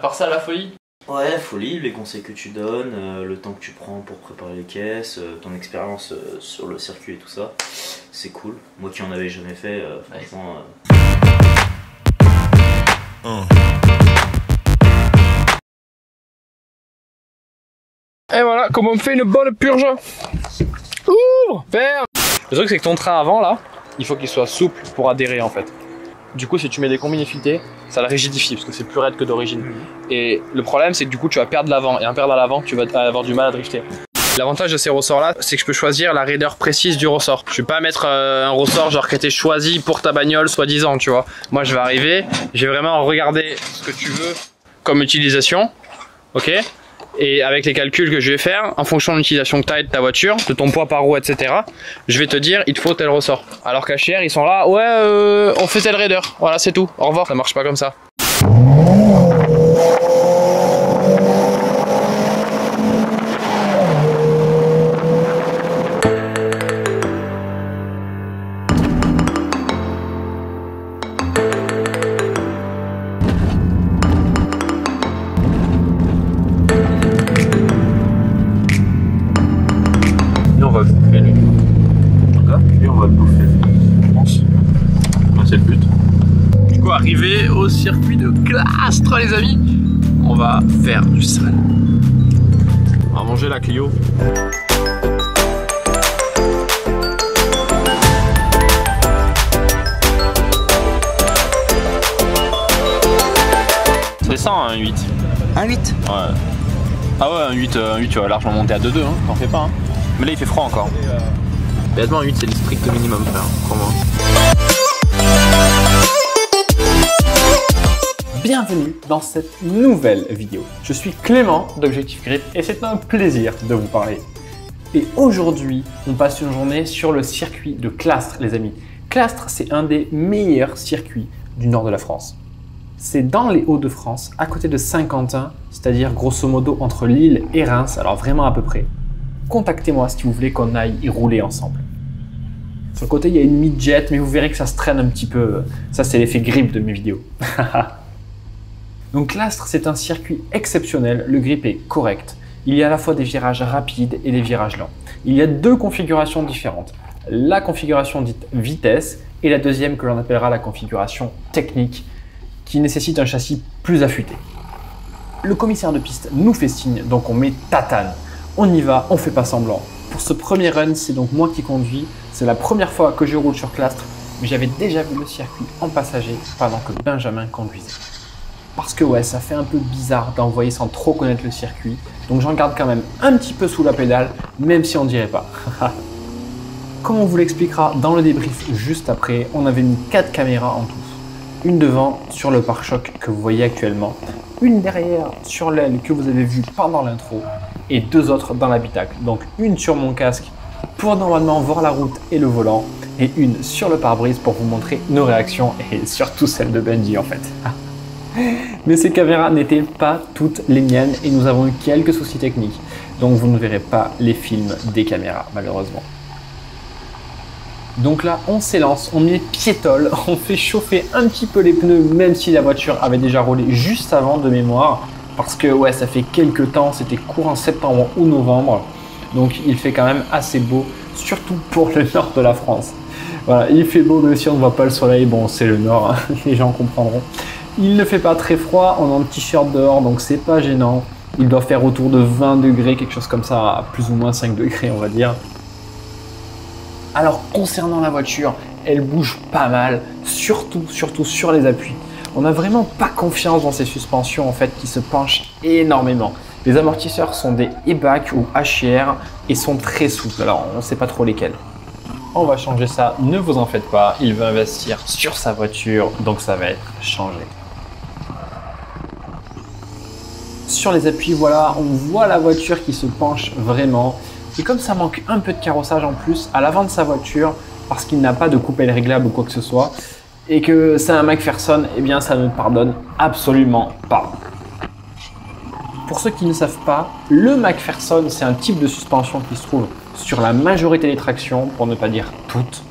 part ça, la folie? Ouais, folie, les conseils que tu donnes, le temps que tu prends pour préparer les caisses, ton expérience sur le circuit et tout ça, c'est cool. Moi qui en avais jamais fait, franchement... Et voilà, comment on fait une bonne purge. Ouvre, ferme. Le truc c'est que ton train avant là, il faut qu'il soit souple pour adhérer en fait. Du coup si tu mets des combines filetées, ça le rigidifie parce que c'est plus raide que d'origine. Et le problème c'est que du coup tu vas perdre l'avant, et en perdre l'avant tu vas avoir du mal à drifter. L'avantage de ces ressorts là, c'est que je peux choisir la raideur précise du ressort. Je vais pas mettre un ressort genre qui a été choisi pour ta bagnole soi-disant, tu vois. Moi je vais arriver, je vais vraiment regarder ce que tu veux comme utilisation, ok? Et avec les calculs que je vais faire, en fonction de l'utilisation que tu as de ta voiture, de ton poids par roue, etc., je vais te dire, il te faut tel ressort. Alors qu'HR, ils sont là, ouais, on fait telle raideur. Voilà, c'est tout. Au revoir. Ça marche pas comme ça. C'est le but. Du coup, arrivé au circuit de Clastres, les amis, on va faire du sale. On va manger la Clio. C'est ça un 8. Un 8? Ouais. Ah ouais, un 8 tu vas largement monter à 2-2, hein. T'en fais pas. Hein. Mais là il fait froid encore. Honnêtement, un 8 c'est le strict minimum, frère. Crois-moi. Bienvenue dans cette nouvelle vidéo. Je suis Clément d'Objectif Grip et c'est un plaisir de vous parler. Et aujourd'hui, on passe une journée sur le circuit de Clastres, les amis. Clastres, c'est un des meilleurs circuits du nord de la France. C'est dans les Hauts-de-France, à côté de Saint-Quentin, c'est-à-dire grosso modo entre Lille et Reims, alors vraiment à peu près. Contactez-moi si vous voulez qu'on aille y rouler ensemble. Sur le côté, il y a une mid-jet, mais vous verrez que ça se traîne un petit peu. Ça, c'est l'effet grip de mes vidéos. Donc Clastres, c'est un circuit exceptionnel, le grip est correct. Il y a à la fois des virages rapides et des virages lents. Il y a deux configurations différentes. La configuration dite vitesse et la deuxième que l'on appellera la configuration technique qui nécessite un châssis plus affûté. Le commissaire de piste nous fait signe, donc on met tatane. On y va, on fait pas semblant. Pour ce premier run, c'est donc moi qui conduis. C'est la première fois que je roule sur Clastres, mais j'avais déjà vu le circuit en passager pendant que Benjamin conduisait. Parce que ouais, ça fait un peu bizarre d'envoyer sans trop connaître le circuit. Donc j'en garde quand même un petit peu sous la pédale, même si on dirait pas. Comme on vous l'expliquera dans le débrief juste après, on avait mis 4 caméras en tout. Une devant sur le pare-choc que vous voyez actuellement, une derrière sur l'aile que vous avez vue pendant l'intro et 2 autres dans l'habitacle. Donc une sur mon casque pour normalement voir la route et le volant et une sur le pare-brise pour vous montrer nos réactions et surtout celle de Benji en fait. Mais ces caméras n'étaient pas toutes les miennes et nous avons eu quelques soucis techniques. Donc vous ne verrez pas les films des caméras malheureusement. Donc là on s'élance, on met piétole, on fait chauffer un petit peu les pneus même si la voiture avait déjà roulé juste avant de mémoire. Parce que ouais, ça fait quelques temps, c'était courant septembre ou novembre. Donc il fait quand même assez beau, surtout pour le nord de la France. Voilà, il fait beau même si on ne voit pas le soleil, bon c'est le nord, hein, les gens comprendront. Il ne fait pas très froid, on est en t-shirt dehors donc c'est pas gênant. Il doit faire autour de 20 degrés, quelque chose comme ça, à plus ou moins 5 degrés on va dire. Alors concernant la voiture, elle bouge pas mal, surtout sur les appuis. On n'a vraiment pas confiance dans ces suspensions en fait qui se penchent énormément. Les amortisseurs sont des E-Bac ou HR et sont très souples, alors on ne sait pas trop lesquels. On va changer ça, ne vous en faites pas, il veut investir sur sa voiture, donc ça va être changé. Sur les appuis, voilà, on voit la voiture qui se penche vraiment. Et comme ça manque un peu de carrossage en plus à l'avant de sa voiture, parce qu'il n'a pas de coupelle réglable ou quoi que ce soit, et que c'est un McPherson, eh bien ça ne pardonne absolument pas. Pour ceux qui ne savent pas, le McPherson, c'est un type de suspension qui se trouve sur la majorité des tractions, pour ne pas dire toutes.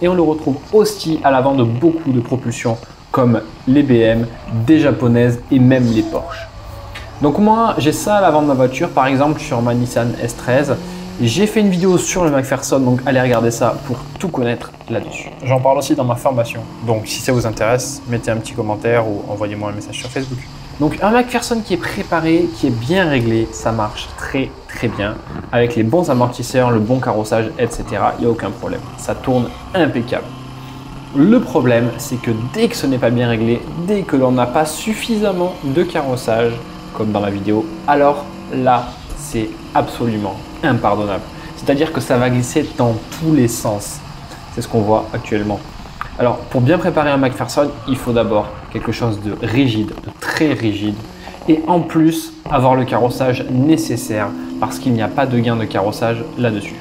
Et on le retrouve aussi à l'avant de beaucoup de propulsions, comme les BM, des japonaises et même les Porsche. Donc moi, j'ai ça à l'avant de ma voiture, par exemple sur ma Nissan S13. J'ai fait une vidéo sur le McPherson, donc allez regarder ça pour tout connaître là-dessus. J'en parle aussi dans ma formation, donc si ça vous intéresse, mettez un petit commentaire ou envoyez-moi un message sur Facebook. Donc un McPherson qui est préparé, qui est bien réglé, ça marche très bien. Avec les bons amortisseurs, le bon carrossage, etc. Il n'y a aucun problème, ça tourne impeccable. Le problème, c'est que dès que ce n'est pas bien réglé, dès que l'on n'a pas suffisamment de carrossage, comme dans ma vidéo, alors là, c'est absolument impardonnable. C'est-à-dire que ça va glisser dans tous les sens. C'est ce qu'on voit actuellement. Alors, pour bien préparer un McPherson, il faut d'abord quelque chose de rigide, de très rigide, et en plus avoir le carrossage nécessaire parce qu'il n'y a pas de gain de carrossage là-dessus.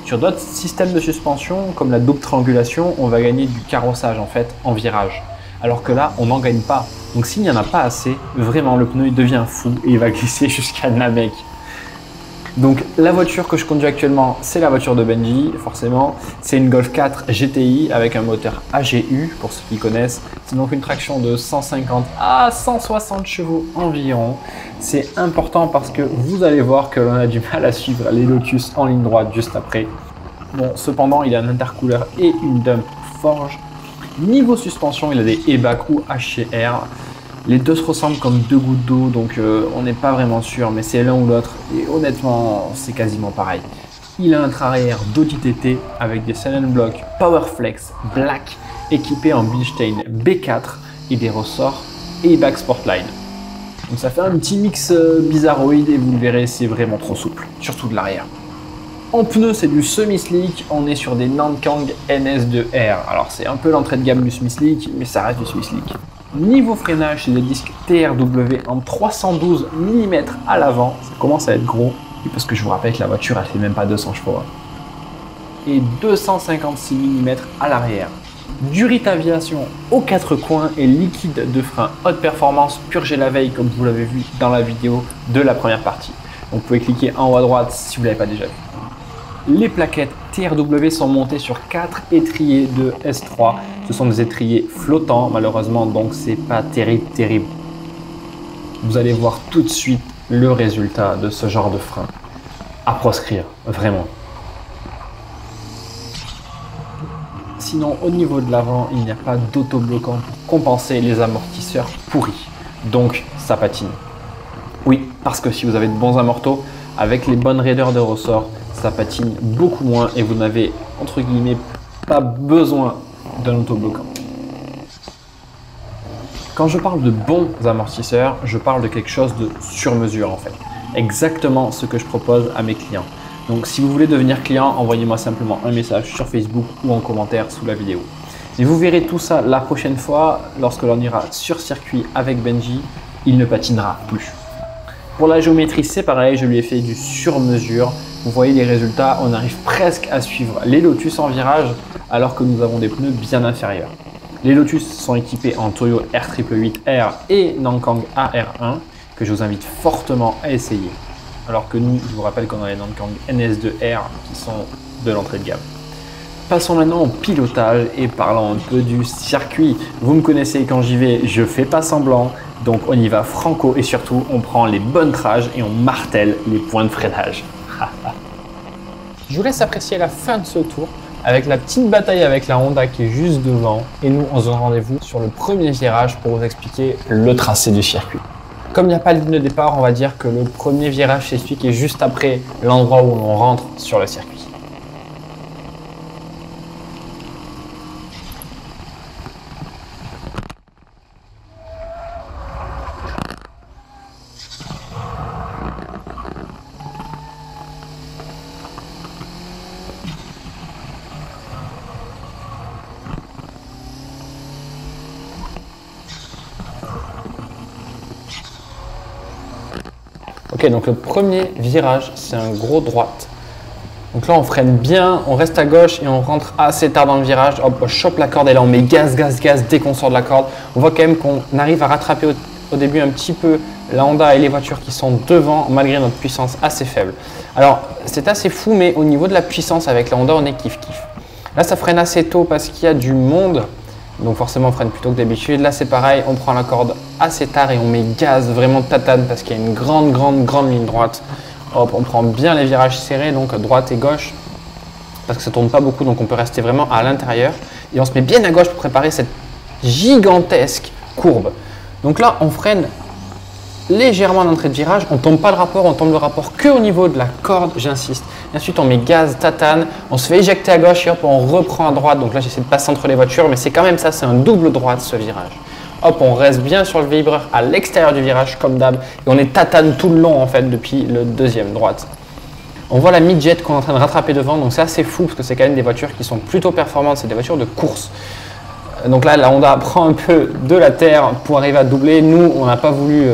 Sur d'autres systèmes de suspension, comme la double triangulation, on va gagner du carrossage en fait en virage. Alors que là, on n'en gagne pas. Donc s'il n'y en a pas assez, vraiment le pneu il devient fou et il va glisser jusqu'à Namek. Donc la voiture que je conduis actuellement, c'est la voiture de Benji, forcément. C'est une Golf 4 GTI avec un moteur AGU, pour ceux qui connaissent. C'est donc une traction de 150 à 160 chevaux environ. C'est important parce que vous allez voir que l'on a du mal à suivre les Lotus en ligne droite juste après. Bon, cependant, il a un intercooleur et une dump forge. Niveau suspension, il a des E-Back ou HCR. Les deux se ressemblent comme deux gouttes d'eau, donc on n'est pas vraiment sûr, mais c'est l'un ou l'autre. Et honnêtement, c'est quasiment pareil. Il a un train arrière d'Audi TT avec des Silent Block Powerflex Black équipés en Bilstein B4 et des ressorts E-Back Sportline. Donc ça fait un petit mix bizarroïde et vous le verrez, c'est vraiment trop souple, surtout de l'arrière. En pneus, c'est du semi-slick, on est sur des Nankang NS2R. Alors c'est un peu l'entrée de gamme du semi-slick, mais ça reste du semi-slick. Niveau freinage, c'est des disques TRW en 312 mm à l'avant. Ça commence à être gros, parce que je vous rappelle que la voiture, elle fait même pas 200 chevaux. Et 256 mm à l'arrière. Durit Aviation aux 4 coins et liquide de frein haute performance purgé la veille, comme vous l'avez vu dans la vidéo de la première partie. Donc vous pouvez cliquer en haut à droite si vous ne l'avez pas déjà vu. Les plaquettes TRW sont montées sur 4 étriers de S3. Ce sont des étriers flottants malheureusement, donc c'est pas terrible. Vous allez voir tout de suite le résultat de ce genre de frein. À proscrire, vraiment. Sinon, au niveau de l'avant, il n'y a pas d'autobloquant pour compenser les amortisseurs pourris. Donc, ça patine. Oui, parce que si vous avez de bons amortos, avec les bonnes raideurs de ressort, ça patine beaucoup moins et vous n'avez, entre guillemets, pas besoin d'un autobloquant. Quand je parle de bons amortisseurs, je parle de quelque chose de sur mesure en fait. Exactement ce que je propose à mes clients. Donc si vous voulez devenir client, envoyez-moi simplement un message sur Facebook ou en commentaire sous la vidéo. Et vous verrez tout ça la prochaine fois, lorsque l'on ira sur circuit avec Benji, il ne patinera plus. Pour la géométrie, c'est pareil, je lui ai fait du sur mesure. Vous voyez les résultats, on arrive presque à suivre les Lotus en virage alors que nous avons des pneus bien inférieurs. Les Lotus sont équipés en Toyo R888R et Nankang AR1 que je vous invite fortement à essayer. Alors que nous, je vous rappelle qu'on a les Nankang NS2R qui sont de l'entrée de gamme. Passons maintenant au pilotage et parlons un peu du circuit. Vous me connaissez, quand j'y vais, je fais pas semblant. Donc on y va franco et surtout on prend les bonnes trages et on martèle les points de freinage. Je vous laisse apprécier la fin de ce tour avec la petite bataille avec la Honda qui est juste devant. Et nous, on se donne rendez-vous sur le premier virage pour vous expliquer le tracé du circuit. Comme il n'y a pas de ligne de départ, on va dire que le premier virage, c'est celui qui est juste après l'endroit où on rentre sur le circuit. Ok, donc le premier virage, c'est un gros droite. Donc là, on freine bien, on reste à gauche et on rentre assez tard dans le virage. Hop, on chope la corde et là, on met gaz dès qu'on sort de la corde. On voit quand même qu'on arrive à rattraper au début un petit peu la Honda et les voitures qui sont devant malgré notre puissance assez faible. Alors, c'est assez fou, mais au niveau de la puissance avec la Honda, on est kiff-kiff. Là, ça freine assez tôt parce qu'il y a du monde Donc forcément on freine plutôt que d'habitude. Là c'est pareil, on prend la corde assez tard et on met gaz vraiment tatane parce qu'il y a une grande ligne droite. Hop, on prend bien les virages serrés, donc droite et gauche, parce que ça tourne pas beaucoup, donc on peut rester vraiment à l'intérieur. Et on se met bien à gauche pour préparer cette gigantesque courbe. Donc là on freine légèrement à l'entrée de virage, on tombe pas le rapport, on tombe le rapport que au niveau de la corde, j'insiste. Et ensuite on met gaz, tatane, on se fait éjecter à gauche et hop on reprend à droite. Donc là j'essaie de passer entre les voitures, mais c'est quand même ça, c'est un double droite ce virage. Hop, on reste bien sur le vibreur à l'extérieur du virage comme d'hab et on est tatane tout le long en fait depuis le deuxième droite. On voit la mid-jet qu'on est en train de rattraper devant, donc c'est assez fou parce que c'est quand même des voitures qui sont plutôt performantes, c'est des voitures de course. Donc là la Honda prend un peu de la terre pour arriver à doubler. Nous on n'a pas voulu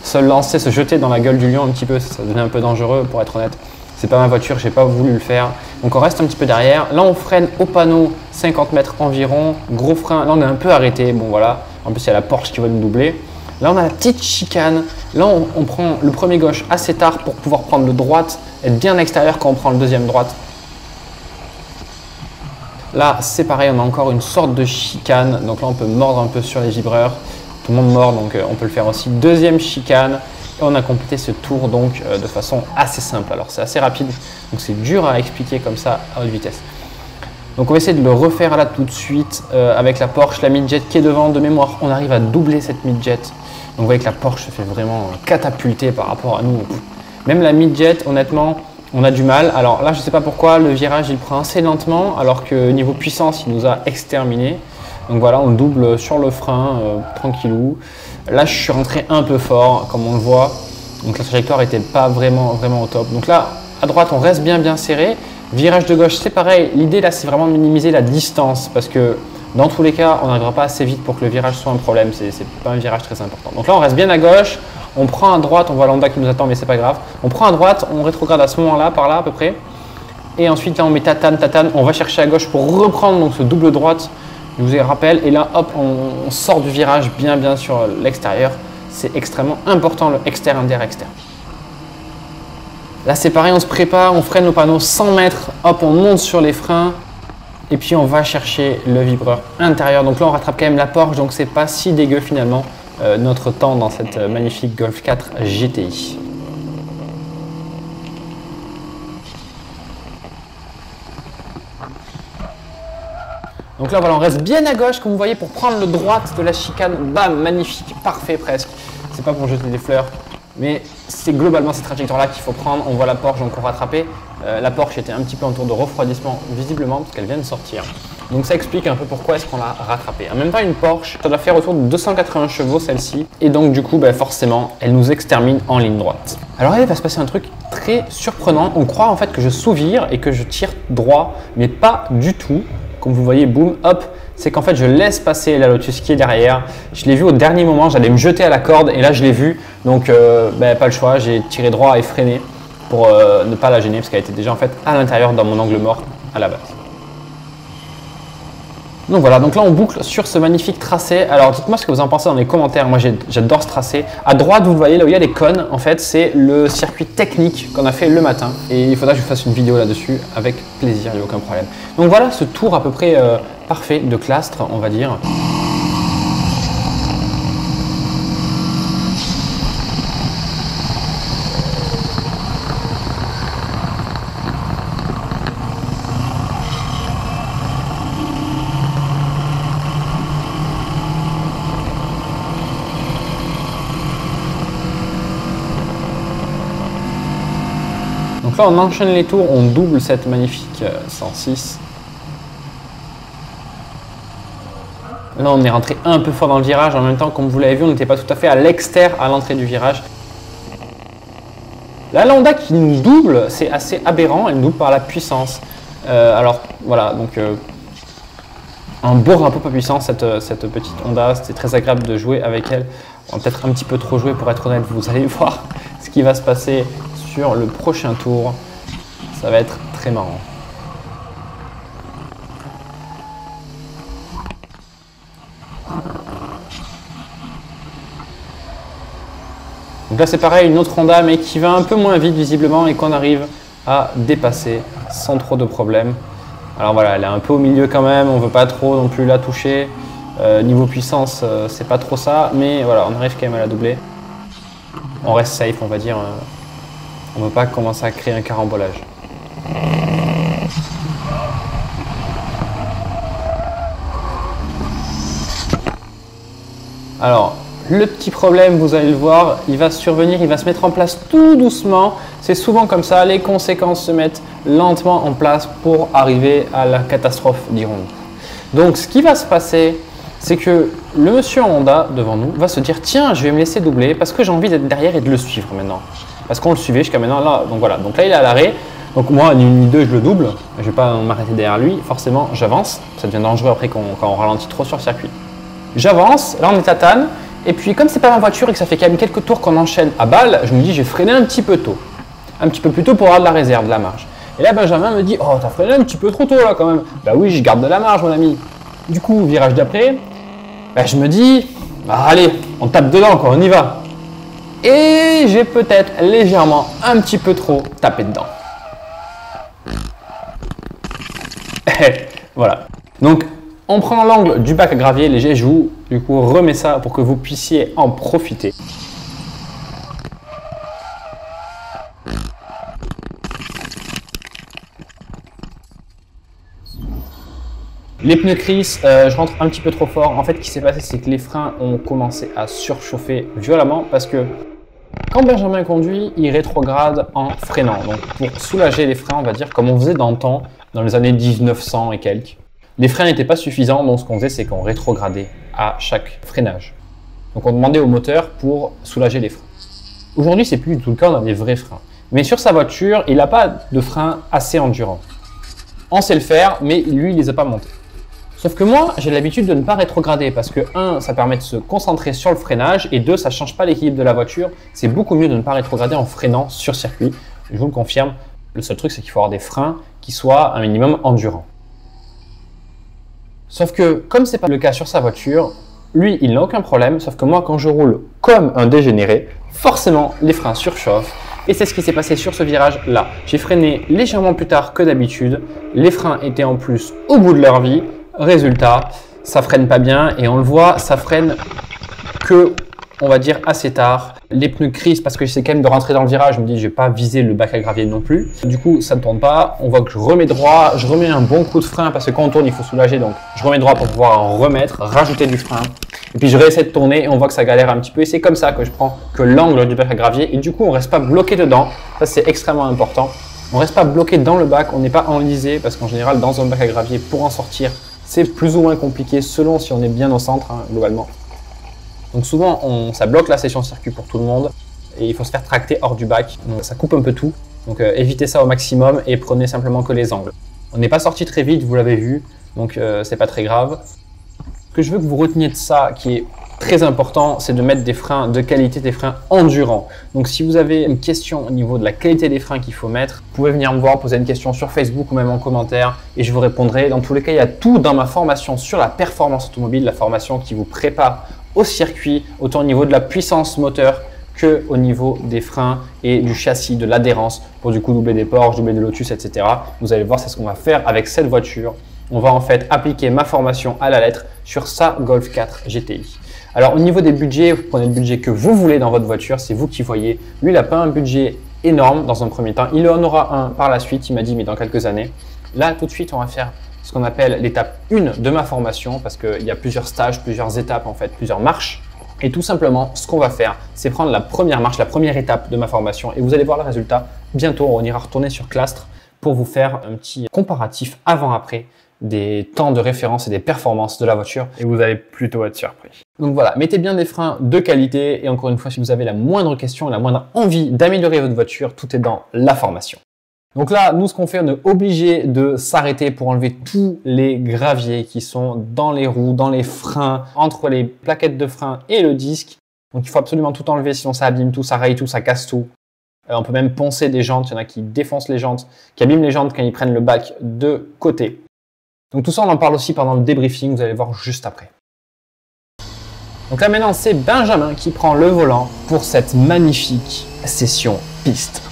se lancer, se jeter dans la gueule du lion un petit peu, ça devenait un peu dangereux pour être honnête. C'est pas ma voiture, j'ai pas voulu le faire. Donc on reste un petit peu derrière. Là on freine au panneau 50 mètres environ, gros frein. Là on est un peu arrêté, bon voilà. En plus il y a la Porsche qui va nous doubler. Là on a la petite chicane. Là on prend le premier gauche assez tard pour pouvoir prendre le droite, être bien à l'extérieur quand on prend le deuxième droite. Là c'est pareil, on a encore une sorte de chicane. Donc là on peut mordre un peu sur les vibreurs. Tout le monde mord, donc on peut le faire aussi. Deuxième chicane. Et on a complété ce tour donc de façon assez simple. Alors c'est assez rapide, donc c'est dur à expliquer comme ça à haute vitesse. Donc on va essayer de le refaire là tout de suite avec la Porsche, la mid-jet qui est devant. De mémoire, on arrive à doubler cette mid-jet. Donc vous voyez que la Porsche se fait vraiment catapulter par rapport à nous. Même la mid-jet, honnêtement, on a du mal. Alors là, je ne sais pas pourquoi, le virage il prend assez lentement alors que niveau puissance, il nous a exterminé. Donc voilà, on double sur le frein, tranquillou. Là, je suis rentré un peu fort, comme on le voit. Donc la trajectoire n'était pas vraiment au top. Donc là, à droite, on reste bien serré. Virage de gauche, c'est pareil. L'idée là, c'est vraiment de minimiser la distance parce que dans tous les cas, on n'arrivera pas assez vite pour que le virage soit un problème. C'est pas un virage très important. Donc là, on reste bien à gauche. On prend à droite, on voit l'Honda qui nous attend, mais c'est pas grave. On prend à droite, on rétrograde à ce moment-là, par là à peu près. Et ensuite, là, on met tatane. On va chercher à gauche pour reprendre donc ce double droite. Je vous rappelle, et là, hop, on sort du virage bien sur l'extérieur. C'est extrêmement important, le externe, externe. Là, c'est pareil, on se prépare, on freine au panneau 100 mètres, hop, on monte sur les freins, et puis on va chercher le vibreur intérieur. Donc là, on rattrape quand même la Porsche, donc c'est pas si dégueu finalement, notre temps dans cette magnifique Golf 4 GTI. Donc là, voilà, on reste bien à gauche, comme vous voyez, pour prendre le droite de la chicane. Bam, magnifique, parfait presque. C'est pas pour jeter des fleurs, mais c'est globalement cette trajectoire-là qu'il faut prendre. On voit la Porsche encore rattrapée. La Porsche était un petit peu en tour de refroidissement, visiblement, parce qu'elle vient de sortir. Donc ça explique un peu pourquoi est-ce qu'on l'a rattrapée. En même temps, une Porsche, ça doit faire autour de 280 chevaux, celle-ci. Et donc, du coup, forcément, elle nous extermine en ligne droite. Alors là, il va se passer un truc très surprenant. On croit en fait que je sous-vire et que je tire droit, mais pas du tout. Comme vous voyez, boum, hop, c'est qu'en fait je laisse passer la Lotus qui est derrière. Je l'ai vu au dernier moment, j'allais me jeter à la corde et là je l'ai vu. Donc pas le choix, j'ai tiré droit et freiné pour ne pas la gêner parce qu'elle était déjà en fait à l'intérieur dans mon angle mort à la base. Donc voilà, donc là on boucle sur ce magnifique tracé. Alors dites-moi ce que vous en pensez dans les commentaires. Moi j'adore ce tracé. À droite, vous voyez là où il y a les cônes, en fait c'est le circuit technique qu'on a fait le matin. Et il faudra que je fasse une vidéo là-dessus avec plaisir, il n'y a aucun problème. Donc voilà ce tour à peu près parfait de Clastres, on va dire. Donc là, on enchaîne les tours, on double cette magnifique 106. Là, on est rentré un peu fort dans le virage. En même temps, comme vous l'avez vu, on n'était pas tout à fait à l'extérieur à l'entrée du virage. Là, la Honda qui nous double, c'est assez aberrant. Elle nous double par la puissance. Alors, voilà, donc un beau rapport à puissance, cette petite Honda. C'était très agréable de jouer avec elle. On va peut-être un petit peu trop jouer pour être honnête. Vous allez voir ce qui va se passer sur le prochain tour. Ça va être très marrant. Donc là c'est pareil, une autre Honda mais qui va un peu moins vite visiblement et qu'on arrive à dépasser sans trop de problèmes. Alors voilà, elle est un peu au milieu quand même, on ne veut pas trop non plus la toucher. Niveau puissance, c'est pas trop ça, mais voilà, on arrive quand même à la doubler. On reste safe, on va dire. On ne veut pas commencer à créer un carambolage. Alors, le petit problème, vous allez le voir, il va survenir, il va se mettre en place tout doucement. C'est souvent comme ça, les conséquences se mettent lentement en place pour arriver à la catastrophe, dirons-nous. Donc, ce qui va se passer, c'est que le monsieur en Honda, devant nous, va se dire « Tiens, je vais me laisser doubler parce que j'ai envie d'être derrière et de le suivre maintenant. » Parce qu'on le suivait jusqu'à maintenant, là, donc voilà. Donc là, il est à l'arrêt. Donc moi, ni une ni deux, je le double. Je ne vais pas m'arrêter derrière lui. Forcément, j'avance. Ça devient dangereux après quand on ralentit trop sur le circuit. J'avance, là on est tatane. Et puis comme c'est pas ma voiture et que ça fait quand même quelques tours qu'on enchaîne à balle, je me dis je vais freiner un petit peu tôt. Un petit peu plus tôt pour avoir de la réserve, de la marge. Et là Benjamin me dit oh t'as freiné un petit peu trop tôt là quand même. Bah oui je garde de la marge mon ami. Du coup virage d'après, bah, je me dis bah, allez on tape dedans quoi, on y va. Et j'ai peut-être légèrement un petit peu trop tapé dedans. Voilà. Donc on prend l'angle du bac à gravier léger, je vous du coup remets ça pour que vous puissiez en profiter. Les pneus Chris, je rentre un petit peu trop fort. En fait, ce qui s'est passé, c'est que les freins ont commencé à surchauffer violemment parce que quand Benjamin conduit, il rétrograde en freinant. Donc, pour soulager les freins, on va dire, comme on faisait dans le temps, dans les années 1900 et quelques, les freins n'étaient pas suffisants. Donc, ce qu'on faisait, c'est qu'on rétrogradait à chaque freinage. Donc, on demandait au moteur pour soulager les freins. Aujourd'hui, c'est plus du tout le cas, on a des vrais freins. Mais sur sa voiture, il n'a pas de freins assez endurants. On sait le faire, mais lui, il les a pas montés. Sauf que moi, j'ai l'habitude de ne pas rétrograder parce que 1, ça permet de se concentrer sur le freinage et 2, ça ne change pas l'équilibre de la voiture. C'est beaucoup mieux de ne pas rétrograder en freinant sur circuit. Je vous le confirme. Le seul truc, c'est qu'il faut avoir des freins qui soient un minimum endurants. Sauf que, comme ce n'est pas le cas sur sa voiture, lui, il n'a aucun problème. Sauf que moi, quand je roule comme un dégénéré, forcément, les freins surchauffent. Et c'est ce qui s'est passé sur ce virage-là. J'ai freiné légèrement plus tard que d'habitude. Les freins étaient en plus au bout de leur vie. Résultat, ça freine pas bien et on le voit, ça freine que, on va dire, assez tard. Les pneus crissent parce que j'essaie quand même de rentrer dans le virage. Je me dis, je vais pas viser le bac à gravier non plus. Du coup, ça ne tourne pas. On voit que je remets droit. Je remets un bon coup de frein parce que quand on tourne, il faut soulager. Donc, je remets droit pour pouvoir en remettre, rajouter du frein. Et puis, je réessaie de tourner et on voit que ça galère un petit peu. Et c'est comme ça que je prends que l'angle du bac à gravier. Et du coup, on reste pas bloqué dedans. Ça, c'est extrêmement important. On reste pas bloqué dans le bac. On n'est pas enlisé parce qu'en général, dans un bac à gravier, pour en sortir, c'est plus ou moins compliqué selon si on est bien au centre, hein, globalement. Donc souvent, ça bloque la session circuit pour tout le monde et il faut se faire tracter hors du bac. Donc ça coupe un peu tout. Donc évitez ça au maximum et prenez simplement que les angles. On n'est pas sorti très vite, vous l'avez vu, donc c'est pas très grave. Ce que je veux que vous reteniez de ça, qui est très important, c'est de mettre des freins de qualité, des freins endurants. Donc si vous avez une question au niveau de la qualité des freins qu'il faut mettre, vous pouvez venir me voir, poser une question sur Facebook ou même en commentaire et je vous répondrai. Dans tous les cas, il y a tout dans ma formation sur la performance automobile, la formation qui vous prépare au circuit, autant au niveau de la puissance moteur que au niveau des freins et du châssis, de l'adhérence pour du coup doubler des Porsche, doubler des Lotus, etc. Vous allez voir, c'est ce qu'on va faire avec cette voiture. On va en fait appliquer ma formation à la lettre sur sa Golf 4 GTI. Alors au niveau des budgets, vous prenez le budget que vous voulez dans votre voiture, c'est vous qui voyez. Lui, il n'a pas un budget énorme dans un premier temps. Il en aura un par la suite, il m'a dit, mais dans quelques années. Là, tout de suite, on va faire ce qu'on appelle l'étape 1 de ma formation parce qu'il y a plusieurs stages, plusieurs étapes, en fait, plusieurs marches. Et tout simplement, ce qu'on va faire, c'est prendre la première marche, la première étape de ma formation et vous allez voir le résultat. Bientôt, on ira retourner sur Clastres pour vous faire un petit comparatif avant-après des temps de référence et des performances de la voiture et vous allez plutôt être surpris. Donc voilà, mettez bien des freins de qualité et encore une fois, si vous avez la moindre question, la moindre envie d'améliorer votre voiture, tout est dans la formation. Donc là, nous, ce qu'on fait, on est obligé de s'arrêter pour enlever tous les graviers qui sont dans les roues, dans les freins, entre les plaquettes de frein et le disque. Donc il faut absolument tout enlever, sinon ça abîme tout, ça raye tout, ça casse tout. On peut même poncer des jantes, il y en a qui défoncent les jantes, qui abîment les jantes quand ils prennent le bac de côté. Donc tout ça, on en parle aussi pendant le débriefing, vous allez voir juste après. Donc là maintenant, c'est Benjamin qui prend le volant pour cette magnifique session piste.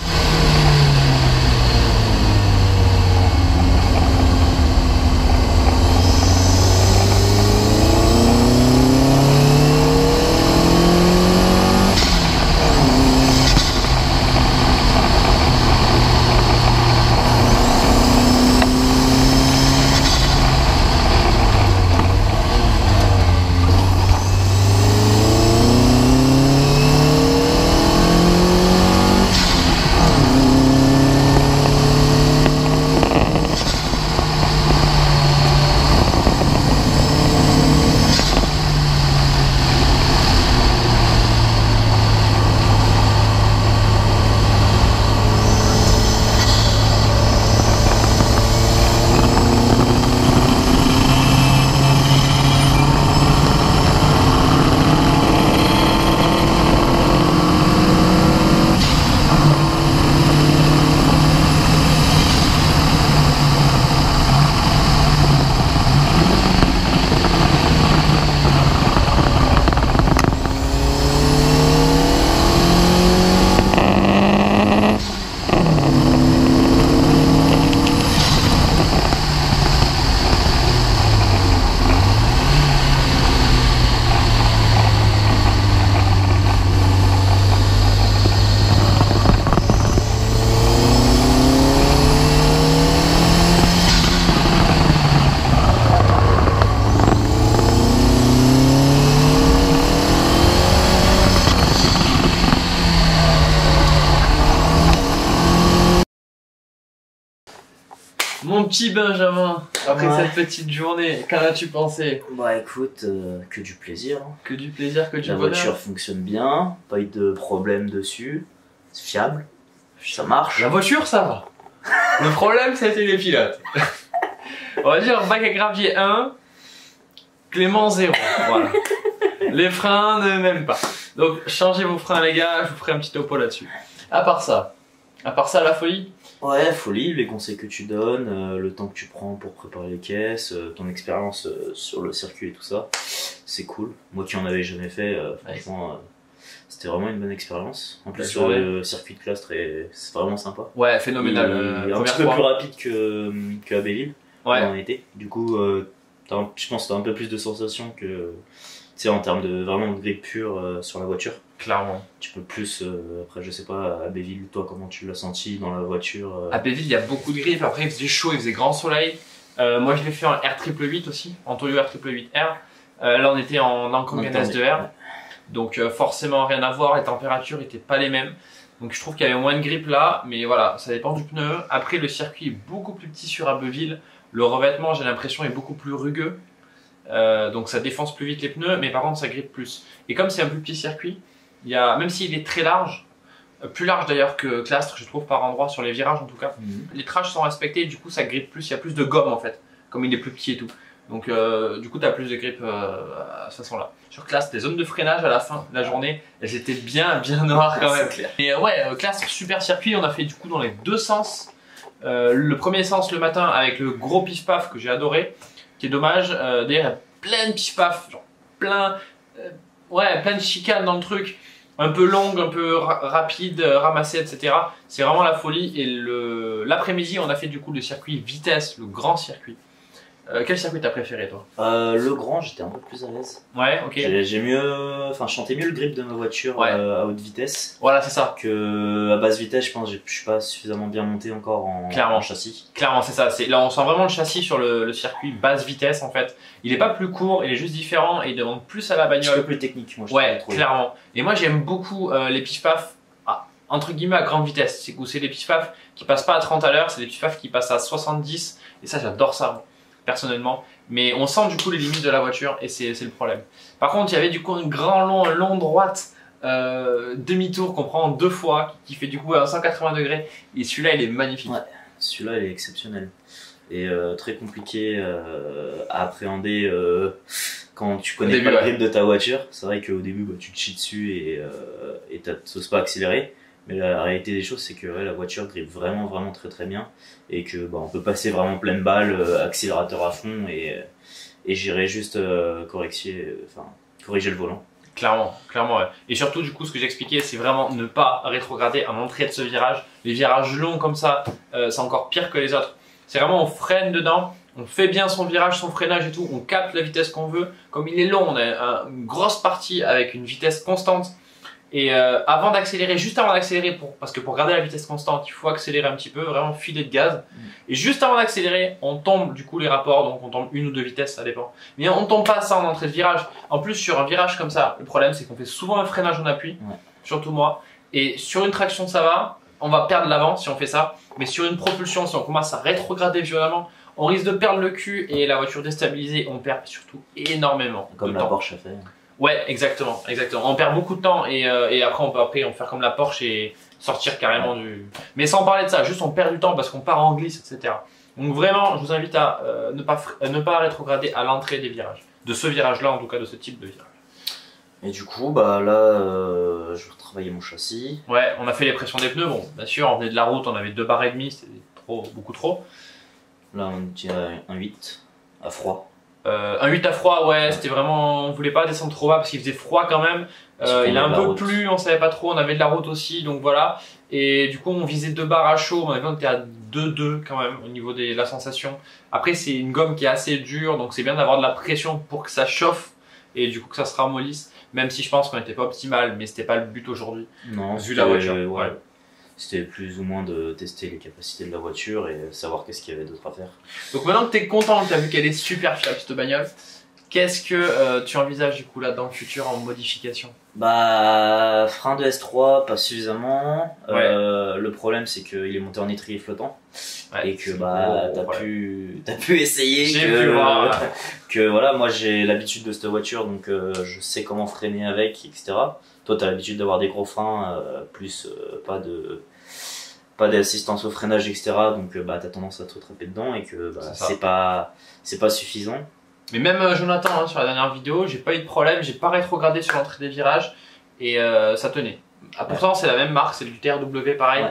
Mon petit Benjamin, après Ouais. cette petite journée, qu'en as-tu pensé? Bah écoute, que du plaisir. Hein. Que du plaisir, que du La bonheur. voiture fonctionne bien, pas eu de problème dessus, c'est fiable, ça marche. La voiture, ça va. Le problème, c'était les pilotes. On va dire bac à gravier 1, Clément 0. Voilà. Les freins ne m'aiment pas. Donc changez vos freins les gars, je vous ferai un petit topo là-dessus. À part ça, la folie. Ouais, folie, les conseils que tu donnes, le temps que tu prends pour préparer les caisses, ton expérience sur le circuit et tout ça, c'est cool. Moi qui en avais jamais fait, franchement, c'était vraiment une bonne expérience. En plus, Ouais, sur ouais. le circuit de Castres, c'est vraiment sympa. Ouais, phénoménal. Il est un première petit peu fois. plus rapide que Abbeville, Ouais. en été. Du coup, je pense que t'as un peu plus de sensations que, tu sais, en termes de vraiment de grip pure sur la voiture. Clairement. Tu peux plus, après je sais pas, à Abbeville, toi comment tu l'as senti dans la voiture À Béville, il y a beaucoup de grippe. Après, il faisait chaud, il faisait grand soleil. Moi, je l'ai fait en R888 aussi, en Toyo R888R. Là, on était en Langkongen S2R. Donc, forcément, rien à voir. Les températures n'étaient pas les mêmes. Donc, je trouve qu'il y avait moins de grippe là. Mais voilà, ça dépend du pneu. Après, le circuit est beaucoup plus petit sur Abbeville. Le revêtement, j'ai l'impression, est beaucoup plus rugueux. Donc, ça défonce plus vite les pneus. Mais par contre, ça grippe plus. Et comme c'est un plus petit circuit, il y a, même s'il est très large, plus large d'ailleurs que Castres, je trouve, par endroit, sur les virages en tout cas. Les trages sont respectés, du coup ça grippe plus, il y a plus de gomme en fait, comme il est plus petit et tout. Donc du coup tu as plus de grippe à cette façon-là. Sur Castres, les zones de freinage à la fin de la journée, elles étaient bien noires quand même. clair. Et ouais, Castres, super circuit, on a fait du coup dans les deux sens. Le premier sens le matin avec le gros pif-paf que j'ai adoré, qui est dommage. D'ailleurs, il y a plein de pif-paf, genre plein de chicanes dans le truc. Un peu longue, un peu rapide, ramassée, etc. C'est vraiment la folie. Et l'après-midi, on a fait du coup le circuit vitesse, le grand circuit. Quel circuit t'as préféré toi? Le grand, j'étais un peu plus à l'aise. Ouais, ok. J'ai mieux, enfin, je sentais mieux le grip de ma voiture Ouais. à haute vitesse Voilà, c'est ça. que à basse vitesse. Je pense que je suis pas suffisamment bien monté encore Clairement. en châssis. Clairement, c'est ça. Là, on sent vraiment le châssis sur le circuit basse vitesse en fait. Il est pas plus court, il est juste différent et il demande plus à la Un petit bagnole. peu plus technique, moi. Je Ouais, trouve. clairement. Et moi, j'aime beaucoup les pif-paf entre guillemets à grande vitesse. C'est des pif-paf qui passent pas à 30 à l'heure, c'est des pif-paf qui passent à 70. Et ça, j'adore ça, moi, personnellement. Mais on sent du coup les limites de la voiture et c'est le problème. Par contre, il y avait du coup un long droite demi-tour qu'on prend deux fois qui fait du coup à 180 degrés. Et celui-là, il est magnifique. Ouais. Celui-là, il est exceptionnel. Et très compliqué à appréhender quand tu connais Au début, pas le ouais. grip de ta voiture. C'est vrai qu'au début, bah, tu te chies dessus et t'oses pas accélérer. Mais la réalité des choses, c'est que ouais, la voiture grippe vraiment très bien. Et que bah, on peut passer vraiment pleine balle, accélérateur à fond et j'irai juste corriger le volant. Clairement, ouais. Et surtout, du coup, ce que j'expliquais, c'est vraiment ne pas rétrograder à l'entrée de ce virage. Les virages longs comme ça, c'est encore pire que les autres. C'est vraiment, on freine dedans, on fait bien son virage, son freinage et tout, on capte la vitesse qu'on veut. Comme il est long, on a une grosse partie avec une vitesse constante. Et juste avant d'accélérer, parce que pour garder la vitesse constante, il faut accélérer un petit peu, vraiment filer de gaz. Et juste avant d'accélérer, on tombe du coup les rapports, donc on tombe une ou deux vitesses, ça dépend. Mais on tombe pas ça en entrée de virage. En plus, sur un virage comme ça, le problème c'est qu'on fait souvent un freinage en appui, surtout moi. Et sur une traction, ça va, on va perdre l'avant si on fait ça. Mais sur une propulsion, si on commence à rétrograder violemment, on risque de perdre le cul et la voiture déstabilisée, on perd surtout énormément Comme de la temps. Porsche a fait. Ouais, exactement. On perd beaucoup de temps et après on peut faire comme la Porsche et sortir carrément du. Mais sans parler de ça, juste on perd du temps parce qu'on part en glisse, etc. Donc vraiment, je vous invite à ne pas rétrograder à l'entrée des virages. De ce virage-là, en tout cas, de ce type de virage. Et du coup, bah là, je vais retravailler mon châssis. Ouais, on a fait les pressions des pneus. Bon, bien sûr, on venait de la route, on avait 2 barres et demie, c'était beaucoup trop. Là, on tient un 8 à froid. Un 8 à froid, ouais, c'était vraiment, on voulait pas descendre trop bas parce qu'il faisait froid quand même. Il a un peu plu, on savait pas trop, on avait de la route aussi, donc voilà. Et du coup, on visait 2 barres à chaud, on était à 2,2 quand même au niveau de la sensation. Après, c'est une gomme qui est assez dure, donc c'est bien d'avoir de la pression pour que ça chauffe et du coup que ça se ramollisse. Même si je pense qu'on n'était pas optimal, mais c'était pas le but aujourd'hui. Non, Vu la voiture. Ouais. C'était plus ou moins de tester les capacités de la voiture et savoir qu'est-ce qu'il y avait d'autre à faire. Donc maintenant que tu es content, que tu as vu qu'elle est super fiable cette bagnole, Qu'est-ce que tu envisages du coup là dans le futur en modification? Bah, frein de S3, pas suffisamment. Ouais. Le problème, c'est qu'il est monté en étrier flottant. Ouais, Et que c'est bah, gros, t'as pu essayer. J'ai pu voir. Que voilà, moi j'ai l'habitude de cette voiture, donc je sais comment freiner avec, etc. Toi, t'as l'habitude d'avoir des gros freins, plus pas d'assistance au freinage, etc. Donc bah, t'as tendance à te rattraper dedans et que bah, c'est pas suffisant. Mais même Jonathan, hein, sur la dernière vidéo, j'ai pas eu de problème, j'ai pas rétrogradé sur l'entrée des virages et ça tenait. Ah, pourtant, c'est la même marque, c'est du TRW pareil. Ouais.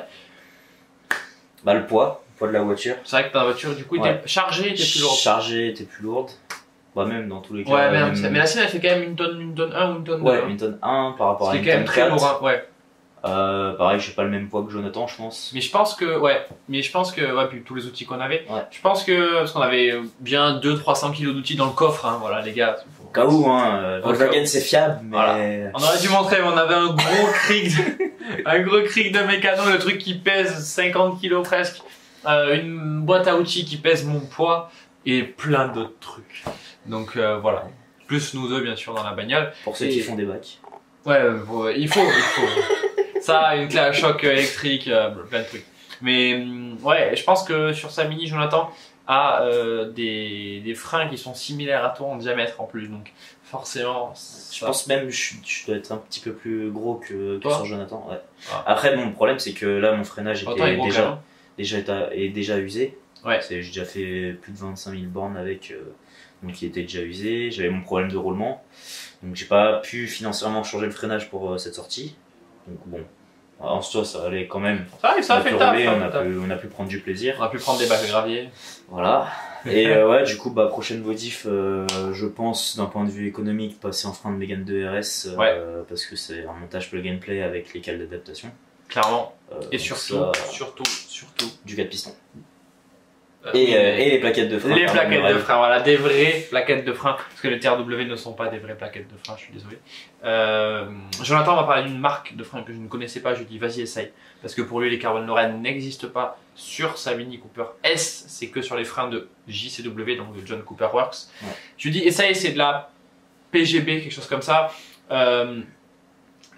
Bah, le poids de la voiture. C'est vrai que ta voiture, du coup, était chargée, était plus lourde. Chargée, était plus lourde. Bah, même dans tous les cas. Ouais, mais la sienne, elle fait quand même une tonne 1 ou une tonne 2. Ouais, une tonne 1 par rapport à une tonne 4. C'est quand même très lourd, hein, ouais. Pareil, j'ai pas le même poids que Jonathan, je pense. Mais je pense que, ouais, puis tous les outils qu'on avait, ouais. Je pense que, parce qu'on avait bien 200-300 kilos d'outils dans le coffre, hein, voilà, les gars. Au cas où, hein, Volkswagen c'est fiable, mais. Voilà. On aurait dû montrer, on avait un gros cric de mécano, le truc qui pèse 50 kilos presque, une boîte à outils qui pèse mon poids, et plein d'autres trucs. Donc, voilà. Plus nous deux, bien sûr, dans la bagnole. Pour ceux qui font des bacs. Ouais, il faut. Ça, une clé à choc électrique, plein de trucs. Mais ouais, je pense que sur sa Mini, Jonathan a des freins qui sont similaires à toi en diamètre en plus. Donc forcément, je pense même je dois être un petit peu plus gros que sur Jonathan. Ouais. Ah. Après, mon problème, c'est que là, mon freinage est déjà usé. Ouais. J'ai déjà fait plus de 25 000 bornes avec, donc il était déjà usé. J'avais mon problème de roulement. Donc j'ai pas pu financièrement changer le freinage pour cette sortie. Donc bon, en soi ça allait quand même. Ça a fait le taf. On a pu prendre du plaisir. On a pu prendre des bacs de gravier. Voilà. Et ouais, du coup, bah, prochaine modif, je pense d'un point de vue économique passer en frein de Mégane 2 RS parce que c'est un montage plug and play avec les cales d'adaptation. Clairement. Et surtout, du 4 pistons. Et les plaquettes de frein. Les plaquettes de frein, voilà, des vraies plaquettes de frein. Parce que les TRW ne sont pas des vraies plaquettes de frein, je suis désolé. Jonathan m'a parlé d'une marque de frein que je ne connaissais pas. Je lui ai dit, vas-y, essaye. Parce que pour lui, les Carbon Lorraine n'existent pas sur sa Mini Cooper S. C'est que sur les freins de JCW, donc de John Cooper Works. Ouais. Je lui ai dit, essaye, c'est de la PGB, quelque chose comme ça.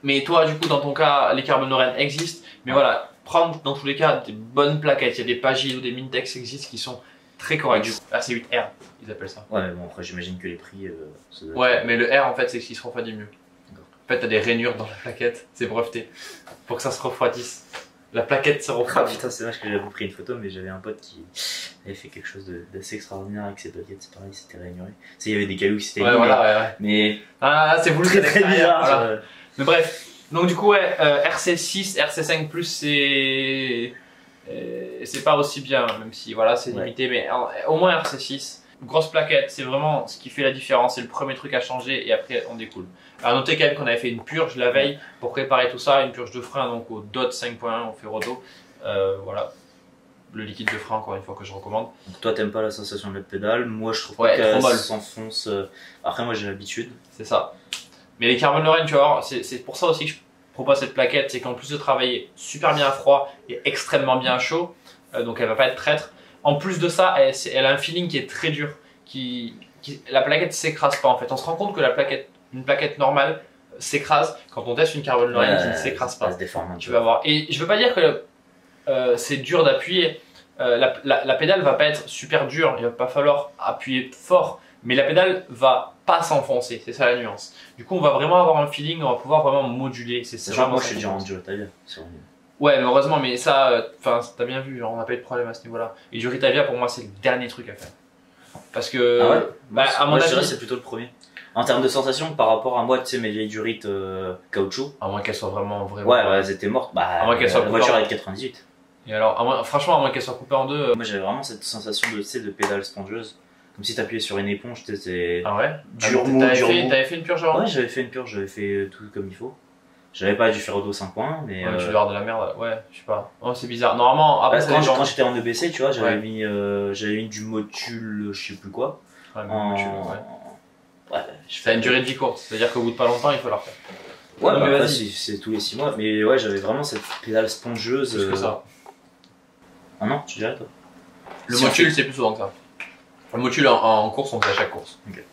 Mais toi, du coup, dans ton cas, les Carbon Lorraine existent. Mais voilà. Prendre dans tous les cas des bonnes plaquettes. Il y a des Pagil ou des Mintex qui existent qui sont très corrects. AC8R, ils appellent ça. Ouais, bon, après j'imagine que les prix. Ouais, mais le R en fait, c'est ce qui se refroidit mieux. En fait, t'as des rainures dans la plaquette, c'est breveté. Pour que ça se refroidisse. La plaquette se refroidit. Ah putain, c'est dommage que j'avais pris une photo, mais j'avais un pote qui avait fait quelque chose d'assez extraordinaire avec ses plaquettes. C'est pareil, c'était rainuré. Tu sais, il y avait des cailloux qui s'étaient ouais. Mais. Ah, c'est voulu très bizarre. Voilà. Mais bref. Donc du coup ouais, RC6, RC5 Plus c'est pas aussi bien, même si voilà c'est limité, mais au moins RC6, grosse plaquette, c'est vraiment ce qui fait la différence, c'est le premier truc à changer et après on découle. Alors notez quand même qu'on avait fait une purge la veille pour préparer tout ça, une purge de frein donc au DOT 5.1 au Ferrodo, voilà. Le liquide de frein encore une fois que je recommande. Donc toi t'aimes pas la sensation de la pédale, moi je trouve qu'elle s'enfonce, après moi j'ai l'habitude. C'est ça. Mais les Carbon Lorraine, tu vas voir, c'est pour ça aussi que je propose cette plaquette, c'est qu'en plus de travailler super bien à froid et extrêmement bien à chaud, donc elle va pas être traître. En plus de ça, elle a un feeling qui est très dur, la plaquette s'écrase pas en fait. On se rend compte que une plaquette normale s'écrase quand on teste une Carbon Lorraine qui ne s'écrase pas. Se déforme un tu vas voir. Et je veux pas dire que c'est dur d'appuyer. La pédale va pas être super dure, il va pas falloir appuyer fort. Mais la pédale va pas s'enfoncer, c'est ça la nuance. Du coup, on va vraiment avoir un feeling, on va pouvoir vraiment moduler. C'est ça. Moi, je suis déjà en Duratavia. Ouais, mais heureusement, mais ça, enfin, t'as bien vu, genre, on n'a pas eu de problème à ce niveau-là. Et Duratavia, pour moi, c'est le dernier truc à faire. Parce que, ah ouais à mon avis, c'est plutôt le premier. En termes de sensation, par rapport à moi, tu sais, mes vieilles Durit caoutchouc. À moins qu'elles soient vraiment. Ouais, elles étaient mortes. Bah, à moins qu'elles soient la voiture avec 98. Et alors, franchement, à moins qu'elles soient coupées en deux. Moi, j'avais vraiment cette sensation de pédale spongieuse. Comme si t'appuyais sur une éponge, t'étais. Ah ouais? T'avais fait une purge avant? Ouais, j'avais fait une purge, j'avais fait tout comme il faut. J'avais pas du Ferrodo 5.1, mais. Ouais, tu dois avoir de la merde, ouais, je sais pas. Oh, c'est bizarre. Normalement, après, quand j'étais en EBC, tu vois, j'avais mis du module, je sais plus quoi. Ouais, module, ouais. Ça a une durée de vie courte, c'est-à-dire qu'au bout de pas longtemps, il faut la refaire. Ouais, non, bah, c'est tous les 6 mois, mais ouais, j'avais vraiment cette pédale spongieuse. Plus que ça. Ah non, tu dirais toi? Le module, c'est plus souvent que ça. Le module en course, on fait à chaque course. Okay.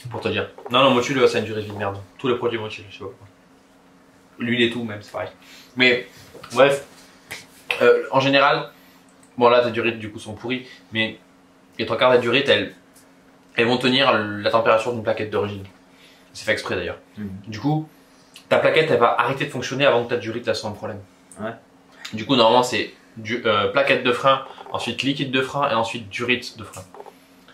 Pour te dire. Non, non, Motul, ça a une durée de vie de merde. Tous les produits Motul, je sais pas pourquoi. L'huile et tout, même, c'est pareil. Mais, bref, en général, bon là, tes durites, du coup, sont pourries, mais les 3/4 des durites, elles vont tenir la température d'une plaquette d'origine. C'est fait exprès d'ailleurs. Du coup, ta plaquette, elle va arrêter de fonctionner avant que ta durite, elle soit un problème. Ouais. Du coup, normalement, c'est plaquette de frein, ensuite liquide de frein et ensuite durite de frein.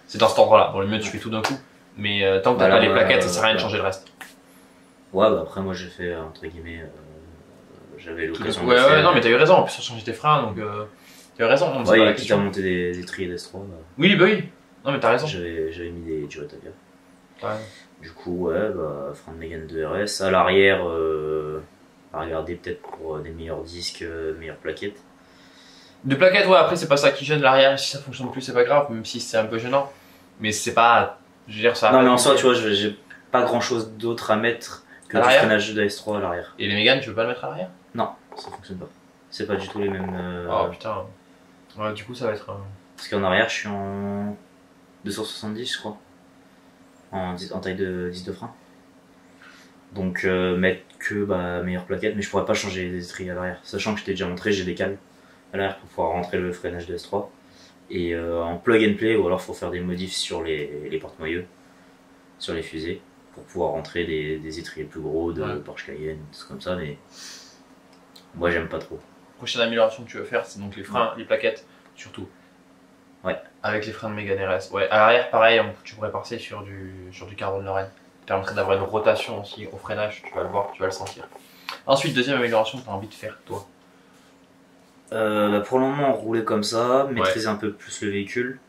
C'est dans cet ordre-là. Bon, le mieux, tu fais tout d'un coup. Mais tant que t'as pas les plaquettes, ça sert à rien de changer le reste. Ouais, bah après, moi, j'ai fait, entre guillemets, j'avais l'occasion de Ouais, faire... ouais, non, mais t'as eu raison. En plus, ça change tes freins, donc t'as eu raison. Ouais, il y a quitte à monter des triers d'S3. Bah, oui, bah oui. Non, mais t'as raison. j'avais mis des durites à bière. Ouais. Du coup, ouais, bah, frein de Mégane 2RS. À l'arrière, à regarder peut-être pour des meilleurs disques, meilleures plaquettes. De plaquettes, ouais, après, c'est pas ça qui gêne l'arrière. Si ça fonctionne plus, c'est pas grave, même si c'est un peu gênant. Mais c'est pas. Je veux dire, ça. Non, mais en soi, tu vois, j'ai pas grand chose d'autre à mettre que du freinage de S3 à l'arrière. Et les Mégane, tu veux pas le mettre à l'arrière? Non, ça fonctionne pas. C'est pas du tout les mêmes. Oh putain. Ouais, du coup, ça va être. Parce qu'en arrière, je suis en 270, je crois. En taille de 10 de frein. Donc, mettre que meilleure plaquette, mais je pourrais pas changer les étriers à l'arrière. Sachant que je t'ai déjà montré, j'ai des cales à l'arrière pour pouvoir rentrer le freinage de S3. Et en plug and play, ou alors faut faire des modifs sur les porte-moyeux, sur les fusées, pour pouvoir rentrer des étriers plus gros de Porsche Cayenne, tout comme ça, mais moi j'aime pas trop. Prochaine amélioration que tu veux faire, c'est donc les freins, les plaquettes, surtout. Ouais. Avec les freins de Mégane RS. Ouais, à l'arrière, pareil, tu pourrais passer sur du carbone Lorraine. Ça permettrait d'avoir une rotation aussi au freinage, tu vas le voir, tu vas le sentir. Ensuite, deuxième amélioration que tu as envie de faire, toi. Pour le moment, rouler comme ça, maîtriser un peu plus le véhicule.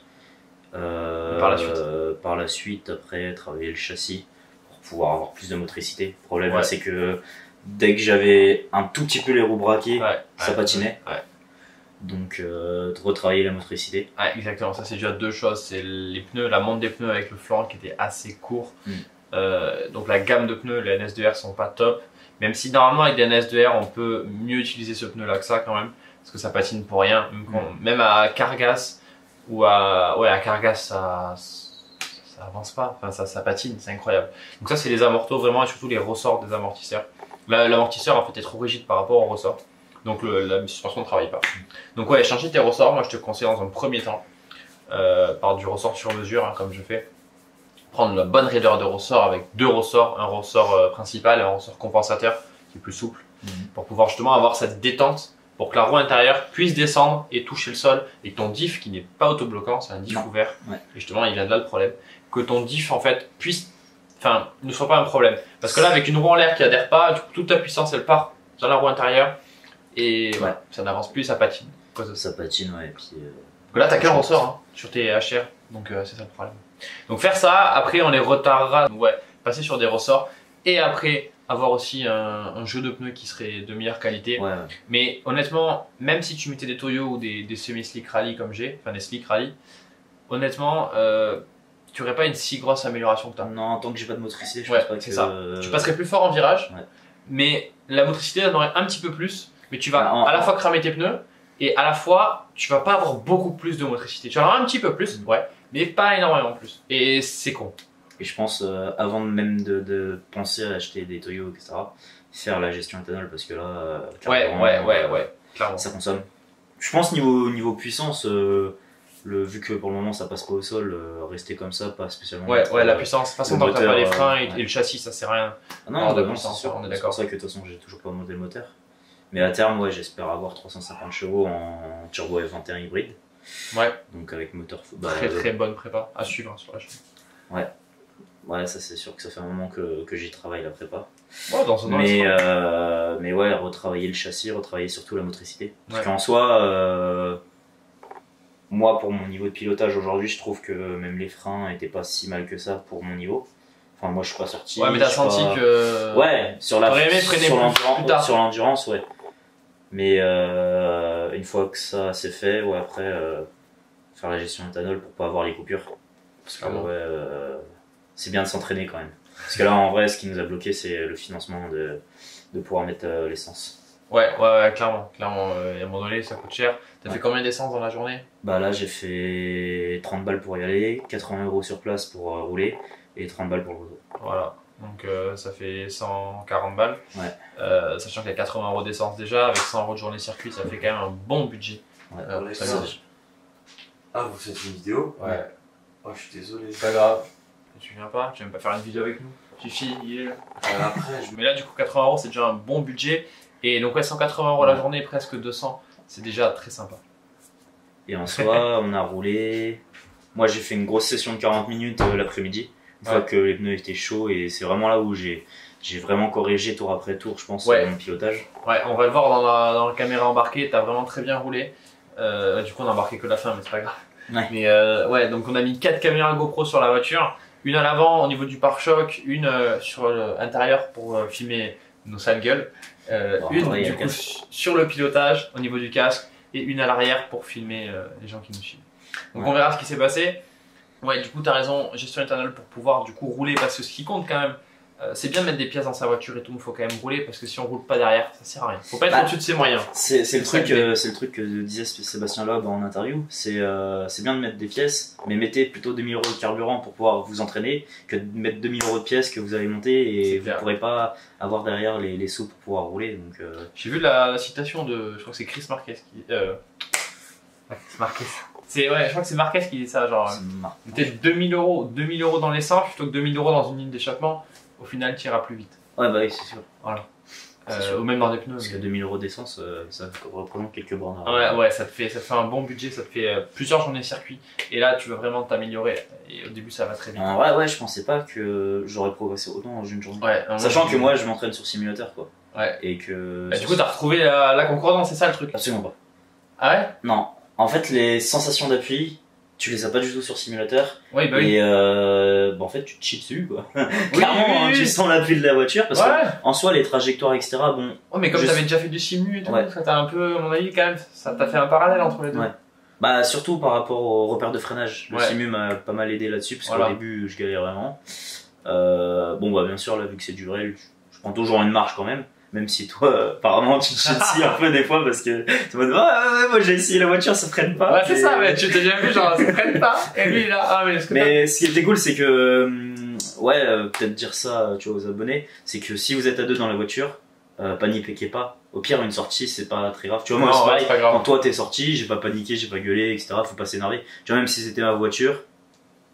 Par la suite, après, travailler le châssis pour pouvoir avoir plus de motricité. Le problème, c'est que dès que j'avais un tout petit peu les roues braquées, ça patinait. Donc, retravailler la motricité. Ouais, exactement. Ça, c'est déjà deux choses. C'est les pneus, la monte des pneus avec le flanc qui était assez court. Donc, la gamme de pneus, les NS2R sont pas top. Même si normalement, avec des NS2R, on peut mieux utiliser ce pneu-là que ça quand même. Parce que ça patine pour rien. Même à Cargas ou à Cargas, ça avance pas. Enfin, ça patine, c'est incroyable. Donc ça, c'est les amortos vraiment et surtout les ressorts des amortisseurs. L'amortisseur en fait est trop rigide par rapport aux ressorts. Donc la suspension ne travaille pas. Donc ouais, changer tes ressorts, moi je te conseille dans un premier temps, par du ressort sur mesure, hein, comme je fais. Prendre la bonne raideur de ressort avec deux ressorts, un ressort principal et un ressort compensateur qui est plus souple, pour pouvoir justement avoir cette détente, pour que la roue intérieure puisse descendre et toucher le sol, et que ton diff qui n'est pas autobloquant, c'est un diff ouvert, et justement il vient de là le problème, que ton diff en fait puisse, enfin ne soit pas un problème. Parce que là avec une roue en l'air qui adhère pas, du coup, toute ta puissance elle part dans la roue intérieure, et ça n'avance plus, ça patine. Ça patine, et puis... là t'as qu'un ressort hein, sur tes HR, donc c'est ça le problème. Donc faire ça, après on les retardera, passer sur des ressorts, et après avoir aussi un jeu de pneus qui serait de meilleure qualité. Mais honnêtement, même si tu mettais des Toyo ou des semi-slick rally comme j'ai, enfin des slick rally, honnêtement, tu n'aurais pas une si grosse amélioration que tu as. Non, tant que j'ai pas de motricité, je pense pas que... c'est ça. Tu passerais plus fort en virage, mais la motricité en aurait un petit peu plus, mais tu vas à la fois cramer tes pneus, et à la fois, tu vas pas avoir beaucoup plus de motricité. Tu en auras un petit peu plus, mais pas énormément plus. Et c'est con. Et je pense, avant même de penser à acheter des Toyo, etc., faire la gestion éthanol, parce que là, clairement. Ça consomme. Je pense niveau puissance, vu que pour le moment ça passe pas au sol, rester comme ça, pas spécialement. La puissance. De toute façon, tant que t'as pas les freins et le châssis, ça sert à rien. Non, on est d'accord. C'est pour ça que de toute façon, j'ai toujours pas monté le moteur. Mais à terme, j'espère avoir 350 chevaux en turbo F21 hybride. Donc avec moteur. Très bonne prépa à suivre sur la chaîne. Ouais, ça c'est sûr que ça fait un moment que j'y travaille la prépa. Mais retravailler le châssis, retravailler surtout la motricité. Parce qu'en soi, moi pour mon niveau de pilotage aujourd'hui, je trouve que même les freins étaient pas si mal que ça pour mon niveau. Enfin, moi je suis pas sorti. Ouais, mais t'as senti que. Sur l'endurance, Mais une fois que ça c'est fait, après faire la gestion éthanol pour pas avoir les coupures. Parce que c'est bien de s'entraîner quand même. Parce que là en vrai, ce qui nous a bloqué, c'est le financement de pouvoir mettre l'essence. Clairement. À un moment donné, ça coûte cher. T'as fait combien d'essence dans la journée? Là, j'ai fait 30 balles pour y aller, 80 € sur place pour rouler, et 30 balles pour le réseau. Voilà, donc ça fait 140 balles. Ouais. Sachant qu'il y a 80 € d'essence déjà, avec 100 € de journée circuit, ça fait quand même un bon budget. Ouais. Ça veut dire. Ah, vous faites une vidéo? Ouais. Oh, je suis désolé. C'est pas grave. Tu viens pas? Tu viens pas faire une vidéo avec nous? Fifi, il est là. Après, Mais là, du coup, 80 € c'est déjà un bon budget. Et donc, ouais, 180 € la journée, presque 200, c'est déjà très sympa. Et en soi, on a roulé. Moi, j'ai fait une grosse session de 40 minutes l'après-midi, une fois que les pneus étaient chauds, et c'est vraiment là où j'ai vraiment corrigé tour après tour, je pense, mon pilotage. Ouais, on va le voir dans la caméra embarquée, t'as vraiment très bien roulé. Du coup, on a embarqué que la fin, mais c'est pas grave. Ouais. Mais ouais, donc on a mis 4 caméras GoPro sur la voiture, une à l'avant au niveau du pare-choc, une sur l'intérieur pour filmer nos sales gueules, une du coup sur le pilotage au niveau du casque, et une à l'arrière pour filmer les gens qui nous suivent. Donc on verra ce qui s'est passé. Ouais, du coup t'as raison, gestion éternelle pour pouvoir du coup rouler, parce que ce qui compte quand même, c'est bien de mettre des pièces dans sa voiture et tout, mais il faut quand même rouler, parce que si on roule pas derrière, ça sert à rien. Faut pas être au-dessus de ses moyens. C'est le truc que disait Sébastien Loeb en interview, c'est bien de mettre des pièces, mais mettez plutôt 2000 € de carburant pour pouvoir vous entraîner, que de mettre 2000 € de pièces que vous allez monter et vous pourrez pas avoir derrière les sous pour pouvoir rouler. Donc j'ai vu la citation de, je crois que c'est Chris Marquez qui... Chris Marquez. Ouais, je crois que c'est Marquez qui dit ça, genre peut-être 2000 € dans l'essence plutôt que 2000 € dans une ligne d'échappement, au final tu iras plus vite. Ouais, bah oui, c'est sûr. Voilà. Ou même dans des pneus. Parce que 2000 € d'essence, ça représente quelques bornes. Ouais, ça te fait un bon budget, ça te fait plusieurs journées de circuit. Et là, tu veux vraiment t'améliorer. Et au début, ça va très vite. Ouais, je pensais pas que j'aurais progressé autant dans une journée. Ouais, sachant que moi, je m'entraîne sur simulateur, quoi. Ouais. Et que. Du coup, t'as retrouvé la concordance, c'est ça le truc? Absolument pas. Ah ouais? Non. En fait, les sensations d'appui, tu les as pas du tout sur simulateur. Oui, bah oui. Et en fait, tu te chies dessus, quoi. Clairement, tu sens l'appui de la voiture, parce qu'en soi, les trajectoires, etc. Bon. Oh, mais comme t'avais déjà fait du simu et tout, ça t'a un peu, à mon avis, quand même, ça t'a fait un parallèle entre les deux. Ouais. Bah, surtout par rapport au repère de freinage. Le simu m'a pas mal aidé là-dessus, parce qu'au début, je galère vraiment. Bon, bah, bien sûr, là, vu que c'est du rail, je prends toujours une marche quand même. Même si toi, apparemment, tu te chies dessus un peu des fois parce que tu me dis, moi j'ai essayé la voiture, ça freine pas. Ouais, c'est ça, mais tu t'es bien vu, genre, ça freine pas. Et lui, là, mais ce qui était cool, c'est que, peut-être dire ça, tu vois, aux abonnés, c'est que si vous êtes à deux dans la voiture, paniquez pas. Au pire, une sortie, c'est pas très grave. Tu vois, moi, c'est pareil. Quand toi t'es sorti, j'ai pas paniqué, j'ai pas gueulé, etc. Faut pas s'énerver. Tu vois, même si c'était ma voiture,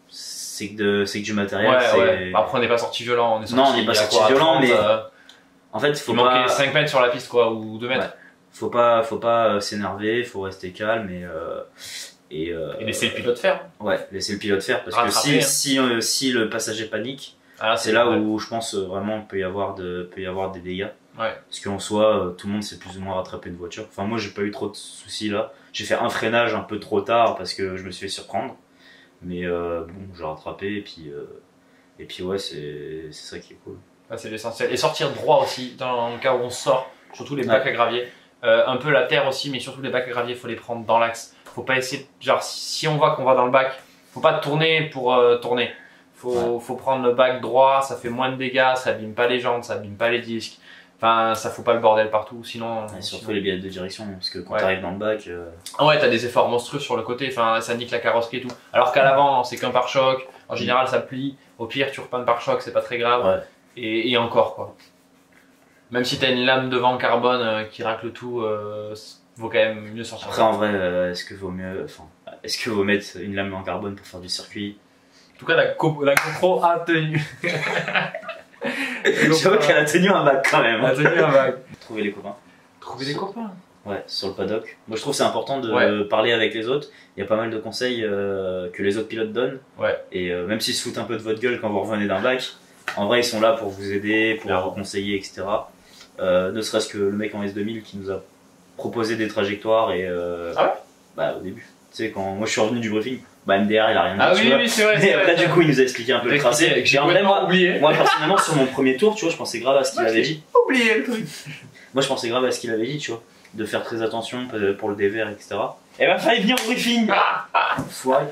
c'est que du matériel. Ouais. Après, on n'est pas sorti violent, on est sorti. Non, on n'est pas sorti violent, mais. En fait, il manquait 5 mètres sur la piste, quoi, ou 2 mètres. Ouais. Faut pas s'énerver, faut rester calme et laisser le pilote faire. Ouais, laisser le pilote faire, parce que si le passager panique, c'est là où je pense vraiment peut y avoir des dégâts. Ouais. Parce qu'en soi, tout le monde s'est plus ou moins rattrapé une voiture. Enfin, moi, j'ai pas eu trop de soucis là. J'ai fait un freinage un peu trop tard parce que je me suis fait surprendre. Mais bon, j'ai rattrapé et puis ouais, c'est ça qui est cool. Ouais, c'est l'essentiel. Et sortir droit aussi, dans le cas où on sort, surtout les bacs à gravier. Un peu la terre aussi, mais surtout les bacs à gravier, il faut les prendre dans l'axe. Faut pas essayer, genre si on voit qu'on va dans le bac, faut pas tourner pour tourner. Faut prendre le bac droit, ça fait moins de dégâts, ça abîme pas les jantes, ça abîme pas les disques. Enfin, ça fout pas le bordel partout, sinon... surtout les biais de direction, parce que quand t'arrives dans le bac... Ouais, t'as des efforts monstrueux sur le côté, enfin, ça nique la carrosserie et tout. Alors qu'à l'avant, c'est qu'un pare-choc, en général ça plie, au pire tu repeins le pare-choc, c'est pas très grave. Ouais. Et encore quoi. Même si t'as une lame devant carbone qui racle le tout, vaut quand même mieux sortir. Après en vrai, est-ce que vaut mettre une lame en carbone pour faire du circuit? En tout cas la GoPro a tenu. J'avoue qu'elle a tenu un bac quand même. Elle a tenu un bac. Trouver les copains. Trouver des copains. Ouais, sur le paddock. Moi je trouve que c'est important de parler avec les autres. Il y a pas mal de conseils que les autres pilotes donnent. Ouais. Et même s'ils se foutent un peu de votre gueule quand vous revenez d'un bac, en vrai ils sont là pour vous aider, pour vous conseiller, etc. Ne serait-ce que le mec en S2000 qui nous a proposé des trajectoires et au début. Tu sais, quand moi je suis revenu du briefing, MDR il a rien dit. Oui, c'est vrai. Et après du coup il nous a expliqué un peu le tracé. J'ai vraiment oublié. Moi personnellement sur mon premier tour, tu vois, je pensais grave à ce qu'il avait dit. Oublié le truc. Moi je pensais grave à ce qu'il avait dit, tu vois, de faire très attention pour le dévers, etc. Et fallait venir au briefing. Foiré.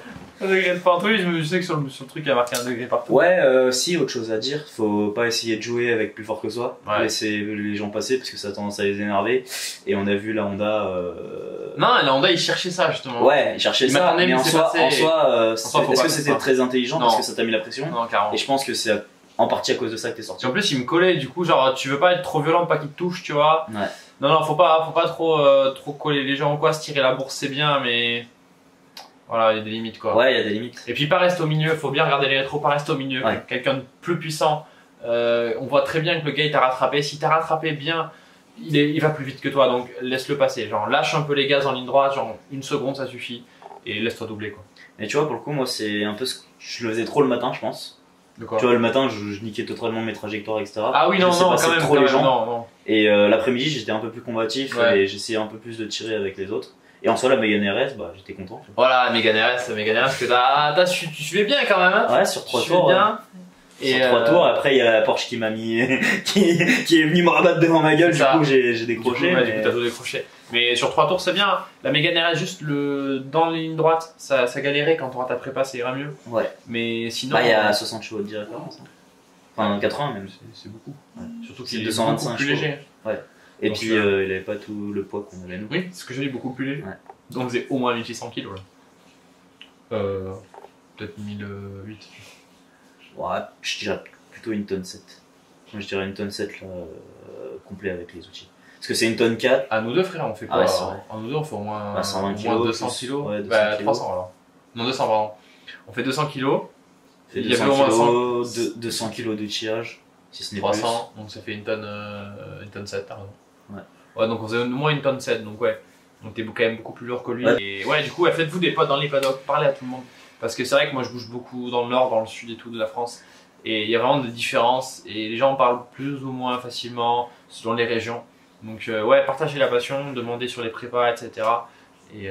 Un degré de partout, je sais que sur le truc il y a marqué 1 degré partout. Ouais, si, autre chose à dire, faut pas essayer de jouer avec plus fort que soi, Ouais. laisser les gens passer parce que ça a tendance à les énerver. Et on a vu la Honda. Non, la Honda il cherchait ça justement. Ouais, il cherchait Il ça, m'attendait, mais mais en c'est soi, passé. faut pas est-ce faire que c'était ça. très intelligent Non. parce que ça t'a mis la pression? Non, carrément. Et je pense que c'est en partie à cause de ça que t'es sorti. Et en plus il me collait, du coup genre tu veux pas être trop violent, pas qu'il te touche, tu vois. Ouais. Non, faut pas trop coller les gens ou quoi, se tirer la bourse c'est bien, mais voilà, il y a des limites quoi. Ouais, il y a des limites. Et puis pas rester au milieu, faut bien regarder les rétros, pas rester au milieu. Ouais. Quelqu'un de plus puissant, on voit très bien que le gars il t'a rattrapé. Si t'as rattrapé bien, il va plus vite que toi, donc laisse-le passer. Genre lâche un peu les gaz en ligne droite, genre 1 seconde ça suffit, et laisse-toi doubler quoi. Mais tu vois, pour le coup, moi, c'est un peu ce que je le faisais trop le matin, je pense. De quoi? Tu vois, le matin, je niquais totalement mes trajectoires, etc. Ah oui, non, Je laissais non, passer quand même, trop les gens. non. Et l'après-midi, j'étais un peu plus combatif Ouais. et j'essayais un peu plus de tirer avec les autres. Et en soi, la Mégane RS, bah, j'étais content. Voilà, Mégane RS, que tu suivais bien quand même, hein. Ouais, sur 3 Tu suivais tours. bien. Sur 3 tours, après il y a la Porsche qui m'a mis, qui est venu me rabattre devant ma gueule, C'est du ça. coup j'ai Du décroché. coup, mais- du coup, t'as tout décroché. Mais sur 3 tours, c'est bien. La Mégane RS, juste dans la ligne droite, ça galérait. Quand t'auras ta prépa, ça ira mieux. Ouais. Mais sinon. Bah, il y a 60 chevaux de différence. Hein. Enfin, 80 même. C'est beaucoup. Ouais. Surtout C'est qu'il est 225 beaucoup plus chevaux. léger. Et Donc, puis il avait pas tout le poids qu'on avait nous. Oui, c'est ce que j'ai dit, beaucoup plus léger. Ouais. Donc, on faisait au moins 1600 kg. Peut-être 1008. Ouais, je dirais plutôt une tonne 7. Moi je dirais une tonne 7 là, complet avec les outils. Parce que c'est une tonne 4. À nous deux, frère, on fait Ah quoi ouais, c'est vrai. En nous deux, on fait au moins, Bah, 120 au moins kilos 200 plus- kilos. ouais, 200 Bah, kilos. 300 alors. Non, 200, pardon. On fait 200 kilos, Fait Il y avait 200 au moins kilos, 200 kilos d'outillage, si ce n'est 300, donc ça fait une tonne 7, t'as raison. Ouais. Ouais, donc on faisait au moins une tonne 7, donc ouais. Donc t'es quand même beaucoup plus lourd que lui. Ouais. Et ouais, du coup, faites-vous des potes dans les paddocks, parlez à tout le monde. Parce que c'est vrai que moi je bouge beaucoup dans le nord, dans le sud et tout de la France. Et il y a vraiment des différences. Et les gens parlent plus ou moins facilement selon les régions. Donc ouais, partagez la passion, demandez sur les prépas, etc. Et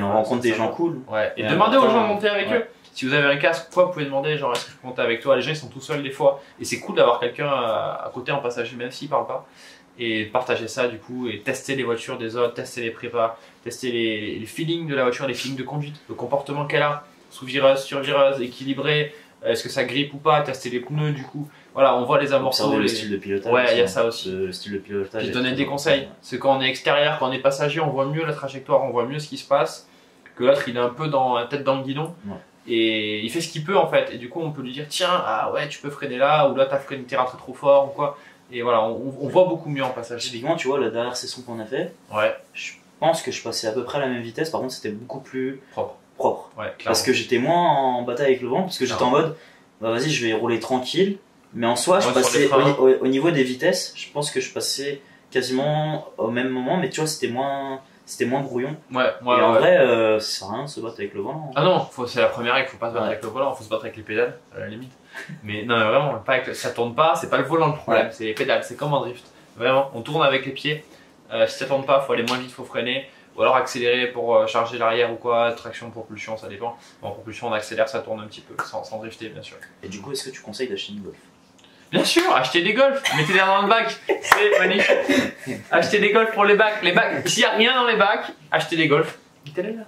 on rencontre des gens cool. Ouais, et Et demandez aux important, gens de monter avec ouais. eux. Si vous avez un casque, quoi, vous pouvez demander, genre, est-ce que je peux monter avec toi? Les gens, ils sont tout seuls des fois. Et c'est cool d'avoir quelqu'un à côté en passager, même s'il parle pas. Et partager ça, du coup, et tester les voitures des autres, tester les prépas, tester les feelings de la voiture, les feelings de conduite, le comportement qu'elle a, sous-vireuse, sur-vireuse, équilibré, est-ce que ça grippe ou pas, tester les pneus, du coup. Voilà, on voit les amorceaux. Observer le les- style de pilotage. Ouais, il y a aussi, ça hein. aussi. Le style de pilotage. Puis est donner très des important. conseils. C'est quand on est extérieur, quand on est passager, on voit mieux la trajectoire, on voit mieux ce qui se passe. Que l'autre, il est un peu la tête dans le guidon. Ouais. Et il fait ce qu'il peut en fait. Et du coup, on peut lui dire tiens, ah ouais, tu peux freiner là, ou là, t'as freiné, t'es rentré trop fort, ou quoi. Et voilà, on voit beaucoup mieux en passager. Typiquement, tu vois, la dernière session qu'on a fait, Ouais, je pense que je passais à peu près à la même vitesse, par contre, c'était beaucoup plus propre. propre. Ouais, clairement. Parce que j'étais moins en bataille avec le vent, parce que j'étais en mode, bah vas-y, je vais rouler tranquille. Mais en soi, je Ouais, sur passais les freins. au niveau des vitesses, je pense que je passais quasiment au même moment, mais tu vois, c'était moins brouillon. Ouais, Et en vrai, ça sert à rien de se battre avec le vent. Ah non, c'est la première règle, faut pas se battre Ouais. avec le volant, faut se battre avec les pédales, à la limite. Mais non, mais vraiment, pas avec ça tourne pas, c'est pas le volant le problème, Ouais. c'est les pédales, c'est comme en drift. Vraiment, on tourne avec les pieds. Si ça tourne pas, faut aller moins vite, faut freiner. Ou alors accélérer pour charger l'arrière ou quoi, traction, propulsion, ça dépend. En propulsion, on accélère, ça tourne un petit peu, sans drifter, bien sûr. Et du coup, est-ce que tu conseilles d'acheter une Golf? Bien sûr, achetez des golfs, mettez-les dans le bac, c'est magnifique. Achetez des golfs pour les bacs. S'il n'y a rien dans les bacs, achetez des golfs. Mettez-les là.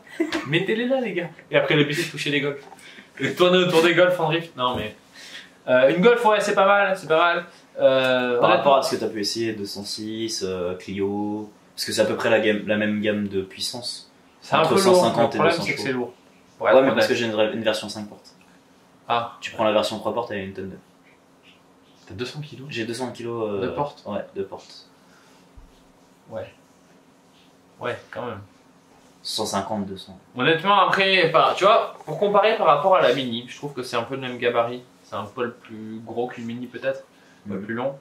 Mettez-les là, les gars. Et après, le but, c'est de toucher les golfs. Et tourner autour des golfs en drift. Non, mais. Une golf, ouais, c'est pas mal, c'est pas mal. Par rapport à ce que tu as pu essayer, 206, Clio, parce que c'est à peu près la même gamme de puissance. C'est un entre peu lourd. 150 Le et problème, 200 c'est que c'est chevaux. lourd. Ouais, mais parce que j'ai une version 5 portes. Ah, Tu prends la version 3 portes, elle a une tonne de. t'as 200 kilos. J'ai 200 kilos. De portes. Ouais, de portes. Ouais. Ouais, quand même. 150, 200. Honnêtement, après, tu vois, pour comparer par rapport à la Mini, je trouve que c'est un peu le même gabarit. C'est un poil plus gros qu'une Mini peut-être, un peu plus long.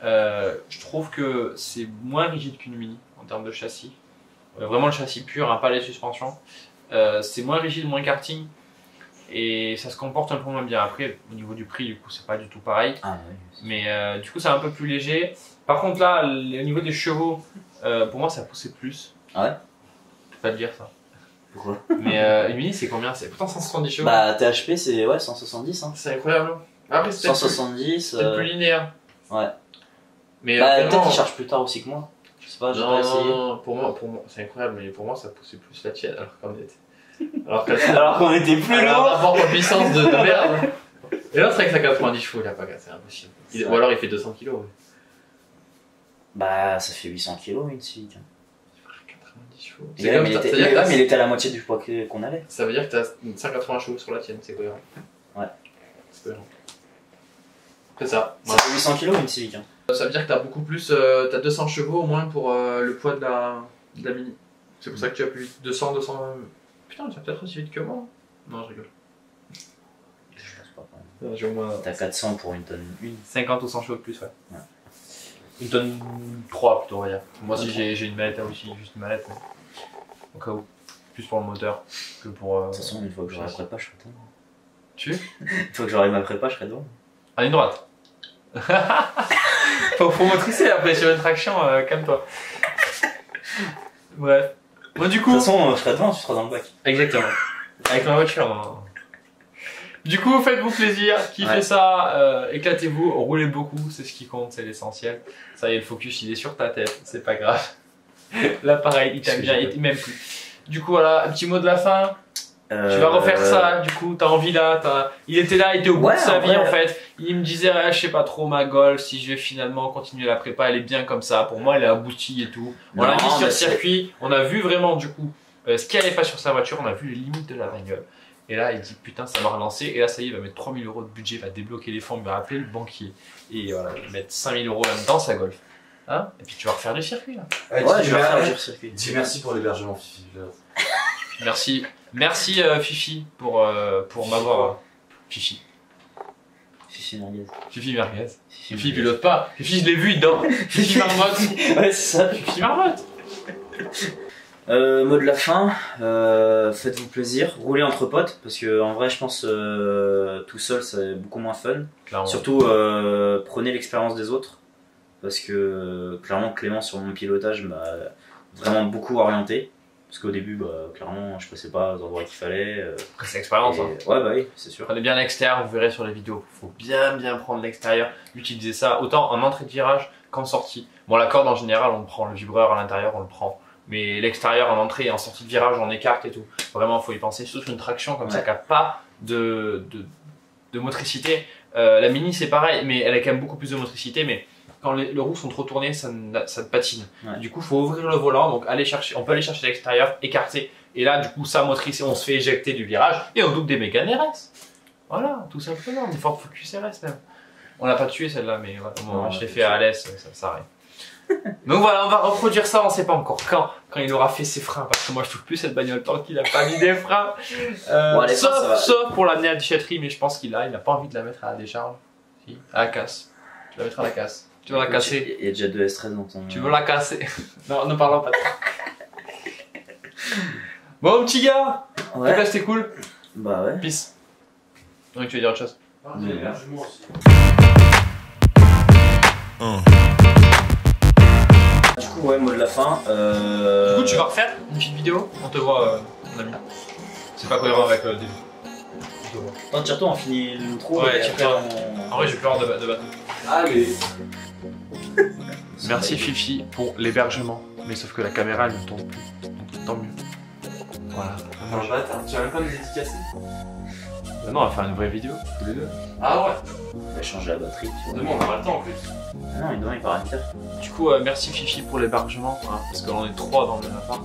Je trouve que c'est moins rigide qu'une Mini en termes de châssis. Vraiment le châssis pur, pas les suspensions. C'est moins rigide, moins karting. Et ça se comporte un peu moins bien. Après, au niveau du prix, du coup, c'est pas du tout pareil. Ah ouais. Mais du coup, c'est un peu plus léger. Par contre, là, au niveau des chevaux, pour moi, ça poussait plus. Ah ouais? Je peux pas te dire ça. Pourquoi? Mais une Mini, c'est combien? C'est pourtant 170 chevaux. Bah, THP, c'est ouais, 170. Hein. C'est incroyable. Après, c'est peut-être 170. plus, peut-être plus linéaire. Ouais. Mais Bah, vraiment, peut-être qu'il charge plus tard aussi que moi. Je sais pas, j'ai pas essayé. non, pour moi, c'est incroyable, mais pour moi, ça poussait plus la tienne alors qu'en fait. Alors qu'on était plus Alors, lourd. rapport en puissance de merde. Et l'autre avec sa 90 chevaux, il a pas cassé, c'est impossible. Ou alors il fait 200 kilos. Ouais. Bah, ça fait 800 kilos une Civic. 90 chevaux. Et là, mais il était à la moitié du poids qu'on avait. Ça veut dire que t'as 180 chevaux sur la tienne, c'est cohérent. Ouais. C'est cohérent. C'est ça. Ça fait 800 kilos une Civic. Ça veut dire que t'as beaucoup plus, t'as 200 chevaux au moins pour le poids de la Mini. C'est pour ça que tu as plus vite. 200. Putain, tu vas peut-être aussi vite que moi. Non, je rigole. Je pense pas quand même. J'ai au moins T'as 400 pour une tonne 1. 50 ou 100 chevaux de plus, ouais. Ouais. Une tonne 3 plutôt, on va dire. Moi aussi j'ai une mallette aussi, juste une mallette. Mais... Au cas où. Plus pour le moteur que pour. De toute façon, une fois que j'aurai ma prépa, je serai dedans. Tu Une fois que j'aurai ma prépa, je serai dedans. À ligne droite. faut motricer après sur une traction, calme-toi. Bref. Bon, du coup. De toute façon, je serai devant, tu seras dans le bac. Exactement. Avec ma voiture. Hein. Du coup, faites-vous plaisir, kiffez ça, éclatez-vous, roulez beaucoup, c'est ce qui compte, c'est l'essentiel. Ça y est, le focus il est sur ta tête, c'est pas grave. Là, pareil, il t'aime bien, il m'aime plus. Du coup, voilà, un petit mot de la fin. Tu vas refaire ça, du coup, t'as envie là, il était là, il était au bout de sa vie en fait. Il me disait, je sais pas trop ma Golf, si je vais finalement continuer la prépa, elle est bien comme ça. Pour moi, elle est aboutie et tout. On l'a mis sur circuit, on a vu vraiment du coup ce qu'il n'y avait pas sur sa voiture, on a vu les limites de la bagnole. Et là, il dit putain, ça m'a relancé. Et là, ça y est, il va mettre 3000 € de budget, il va débloquer les fonds, il va appeler le banquier. Et voilà, il va mettre 5000 € là-dedans, sa Golf. Hein, et puis tu vas refaire du circuit là. Ouais, je vais refaire du circuit. Dis merci pour l'hébergement, Fifi. Merci Fifi pour m'avoir. Fifi. Fifi Merguez. Fifi Merguez. Fifi pilote pas. Fifi, je l'ai vu dedans. Fifi Marmotte. Ouais, c'est ça. Fifi Marmotte. Mot de la fin, faites-vous plaisir, roulez entre potes, parce que en vrai je pense tout seul c'est beaucoup moins fun. Clairement. Surtout prenez l'expérience des autres, parce que clairement Clément sur mon pilotage m'a vraiment beaucoup orienté, parce qu'au début clairement je passais pas aux endroits qu'il fallait. C'est l'expérience. Hein. Ouais bah oui, c'est sûr. Prenez bien l'extérieur, vous verrez sur les vidéos, faut bien prendre l'extérieur, utiliser ça autant en entrée de virage qu'en sortie. Bon la corde en général on le prend, le vibreur à l'intérieur on le prend. Mais l'extérieur en entrée et en sortie de virage, on écarte et tout. Vraiment, il faut y penser. Surtout sur une traction comme ça qui n'a pas de motricité. La Mini, c'est pareil, mais elle a quand même beaucoup plus de motricité. Mais quand les roues sont trop tournées, ça te patine. Ouais. Du coup, il faut ouvrir le volant. Donc, on peut aller chercher l'extérieur, écarter. Et là, du coup, ça motrice, on se fait éjecter du virage et on double des Mégane RS. Voilà, tout simplement. Des Ford Focus RS même. On l'a pas tué celle-là, mais voilà, bon, je l'ai fait à Alès, ça arrive. Donc voilà, on va reproduire ça, on sait pas encore quand il aura fait ses freins, parce que moi je trouve plus cette bagnole tant qu'il a pas mis des freins. Sauf pour l'amener à la déchetterie, mais je pense qu'il a pas envie de la mettre à la décharge. Si, à la casse. Tu la mettras à la casse. Tu veux la casser? Il y a déjà 2 S13 dans ton... Tu veux la casser? Non, ne parlons pas de ça. Bon petit gars, en tout cas c'était cool. Bah ouais. Peace. Donc tu veux dire autre chose? L'hébergement aussi. Du coup ouais, mot de la fin. Du coup tu vas refaire une petite vidéo, on te voit mon ami. C'est pas cohérent avec le début. Non, tire-toi, on finit l'intro. Ouais, et tire-toi. après, En vrai j'ai peur de bateau. Allez. Merci Fifi pour l'hébergement. Mais sauf que la caméra elle ne tourne plus. Donc tant mieux. Voilà. Un bâtard, tu vas même pas me dédicacer. Non, on va faire une vraie vidéo, tous les deux. Ah ouais. on va changer la batterie. Tu vois. Demain on aura le temps en plus. Non, demain il part à 8h. Du coup, merci Fifi pour l'hébergement, hein, parce qu'on est 3 dans le même appart.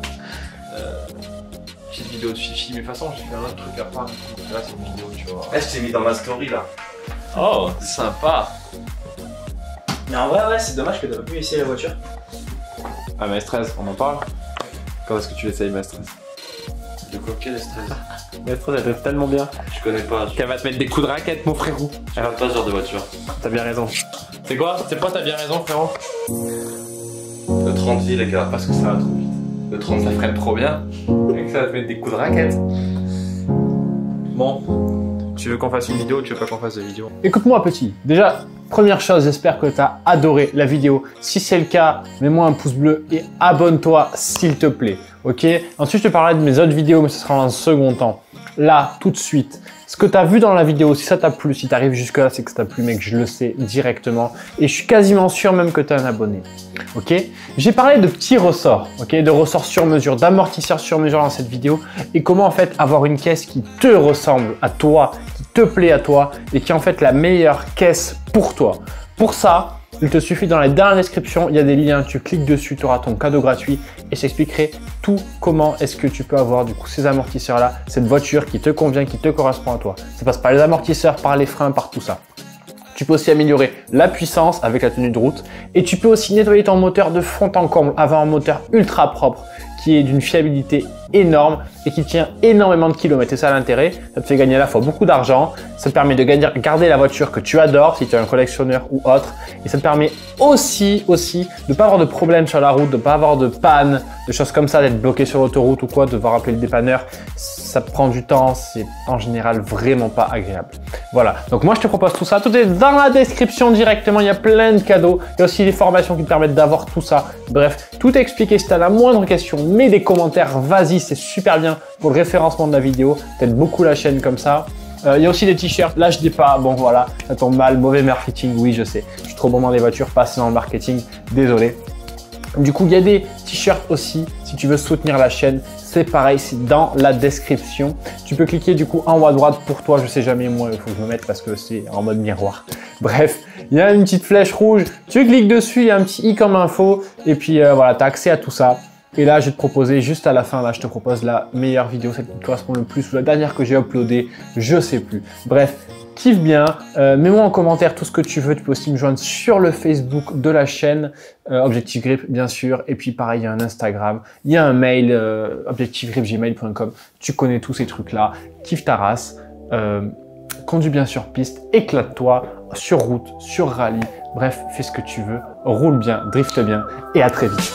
Petite vidéo de Fifi, mais de toute façon j'ai fait un autre truc à part. Donc là c'est une vidéo, tu vois. Là je t'ai mis dans ma story là. Oh, sympa. Mais en vrai, ouais, c'est dommage que t'as pas pu essayer la voiture. Ah, Maes 13, on en parle? Quand est-ce que tu l'essayes, Maes 13? De quoi? Quel est stress? Maes 13, elle t'aide tellement bien Je connais pas. qu'elle va te mettre des coups de raquette, mon frérot. Je connais pas ce genre de voiture. T'as bien raison. C'est quoi? T'as bien raison, frérot? Le 30 les gars. Parce que ça va trop vite. Le 30 Ça freine trop bien. Et que ça va te mettre des coups de raquette. Bon. Tu veux qu'on fasse une vidéo ou tu veux pas qu'on fasse de vidéo? Écoute-moi petit, déjà, première chose, j'espère que tu as adoré la vidéo. Si c'est le cas, mets-moi un pouce bleu et abonne-toi s'il te plaît, ok? Ensuite, je te parlerai de mes autres vidéos, mais ce sera dans un second temps. Là, tout de suite, ce que tu as vu dans la vidéo, si ça t'a plu, si tu arrives jusque là, c'est que ça t'a plu, mec, je le sais directement. Et je suis quasiment sûr même que tu es un abonné. Ok? J'ai parlé de petits ressorts, ok? De ressorts sur mesure, d'amortisseurs sur mesure dans cette vidéo et comment en fait avoir une caisse qui te ressemble à toi, qui te plaît à toi et qui est en fait la meilleure caisse pour toi. Pour ça, il te suffit dans la dernière description, il y a des liens, tu cliques dessus, tu auras ton cadeau gratuit et je t'expliquerai tout comment est-ce que tu peux avoir du coup ces amortisseurs-là, cette voiture qui te convient, qui te correspond à toi. Ça passe par les amortisseurs, par les freins, par tout ça. Tu peux aussi améliorer la puissance avec la tenue de route et tu peux aussi nettoyer ton moteur de fond en comble, avoir un moteur ultra propre qui est d'une fiabilité énorme et qui tient énormément de kilomètres. Et ça, l'intérêt, ça te fait gagner à la fois beaucoup d'argent, ça te permet de garder la voiture que tu adores si tu es un collectionneur ou autre, et ça te permet aussi de ne pas avoir de problème sur la route, de ne pas avoir de panne, de choses comme ça, d'être bloqué sur l'autoroute ou quoi, de devoir appeler le dépanneur. Ça prend du temps, c'est en général vraiment pas agréable. Voilà, donc moi je te propose tout ça, tout est dans la description directement, il y a plein de cadeaux, il y a aussi des formations qui te permettent d'avoir tout ça. Bref, tout est expliqué. Si tu as la moindre question, mets des commentaires, vas-y, c'est super bien pour le référencement de la vidéo, t'aides beaucoup la chaîne comme ça. Il y a aussi des t-shirts, lâche des pas, bon voilà, ça tombe mal, mauvais marketing, oui je sais, je suis trop bon dans les voitures, pas assez dans le marketing, désolé. Du coup, il y a des t-shirts aussi, si tu veux soutenir la chaîne, c'est pareil, c'est dans la description. Tu peux cliquer du coup en haut à droite pour toi, je sais jamais, moi il faut que je me mette parce que c'est en mode miroir. Bref, il y a une petite flèche rouge, tu cliques dessus, il y a un petit i comme info, et puis voilà, tu as accès à tout ça. Et là, je vais te proposer juste à la fin, là, je te propose la meilleure vidéo, celle qui te correspond le plus, ou la dernière que j'ai uploadée, je sais plus. Bref, kiffe bien, mets-moi en commentaire tout ce que tu veux, tu peux aussi me joindre sur le Facebook de la chaîne, Objectif Grip bien sûr, et puis pareil, il y a un Instagram, il y a un mail, objectifgripgmail.com, tu connais tous ces trucs-là, kiffe ta race, conduis bien sur piste, éclate-toi, sur route, sur rallye, bref, fais ce que tu veux, roule bien, drifte bien, et à très vite.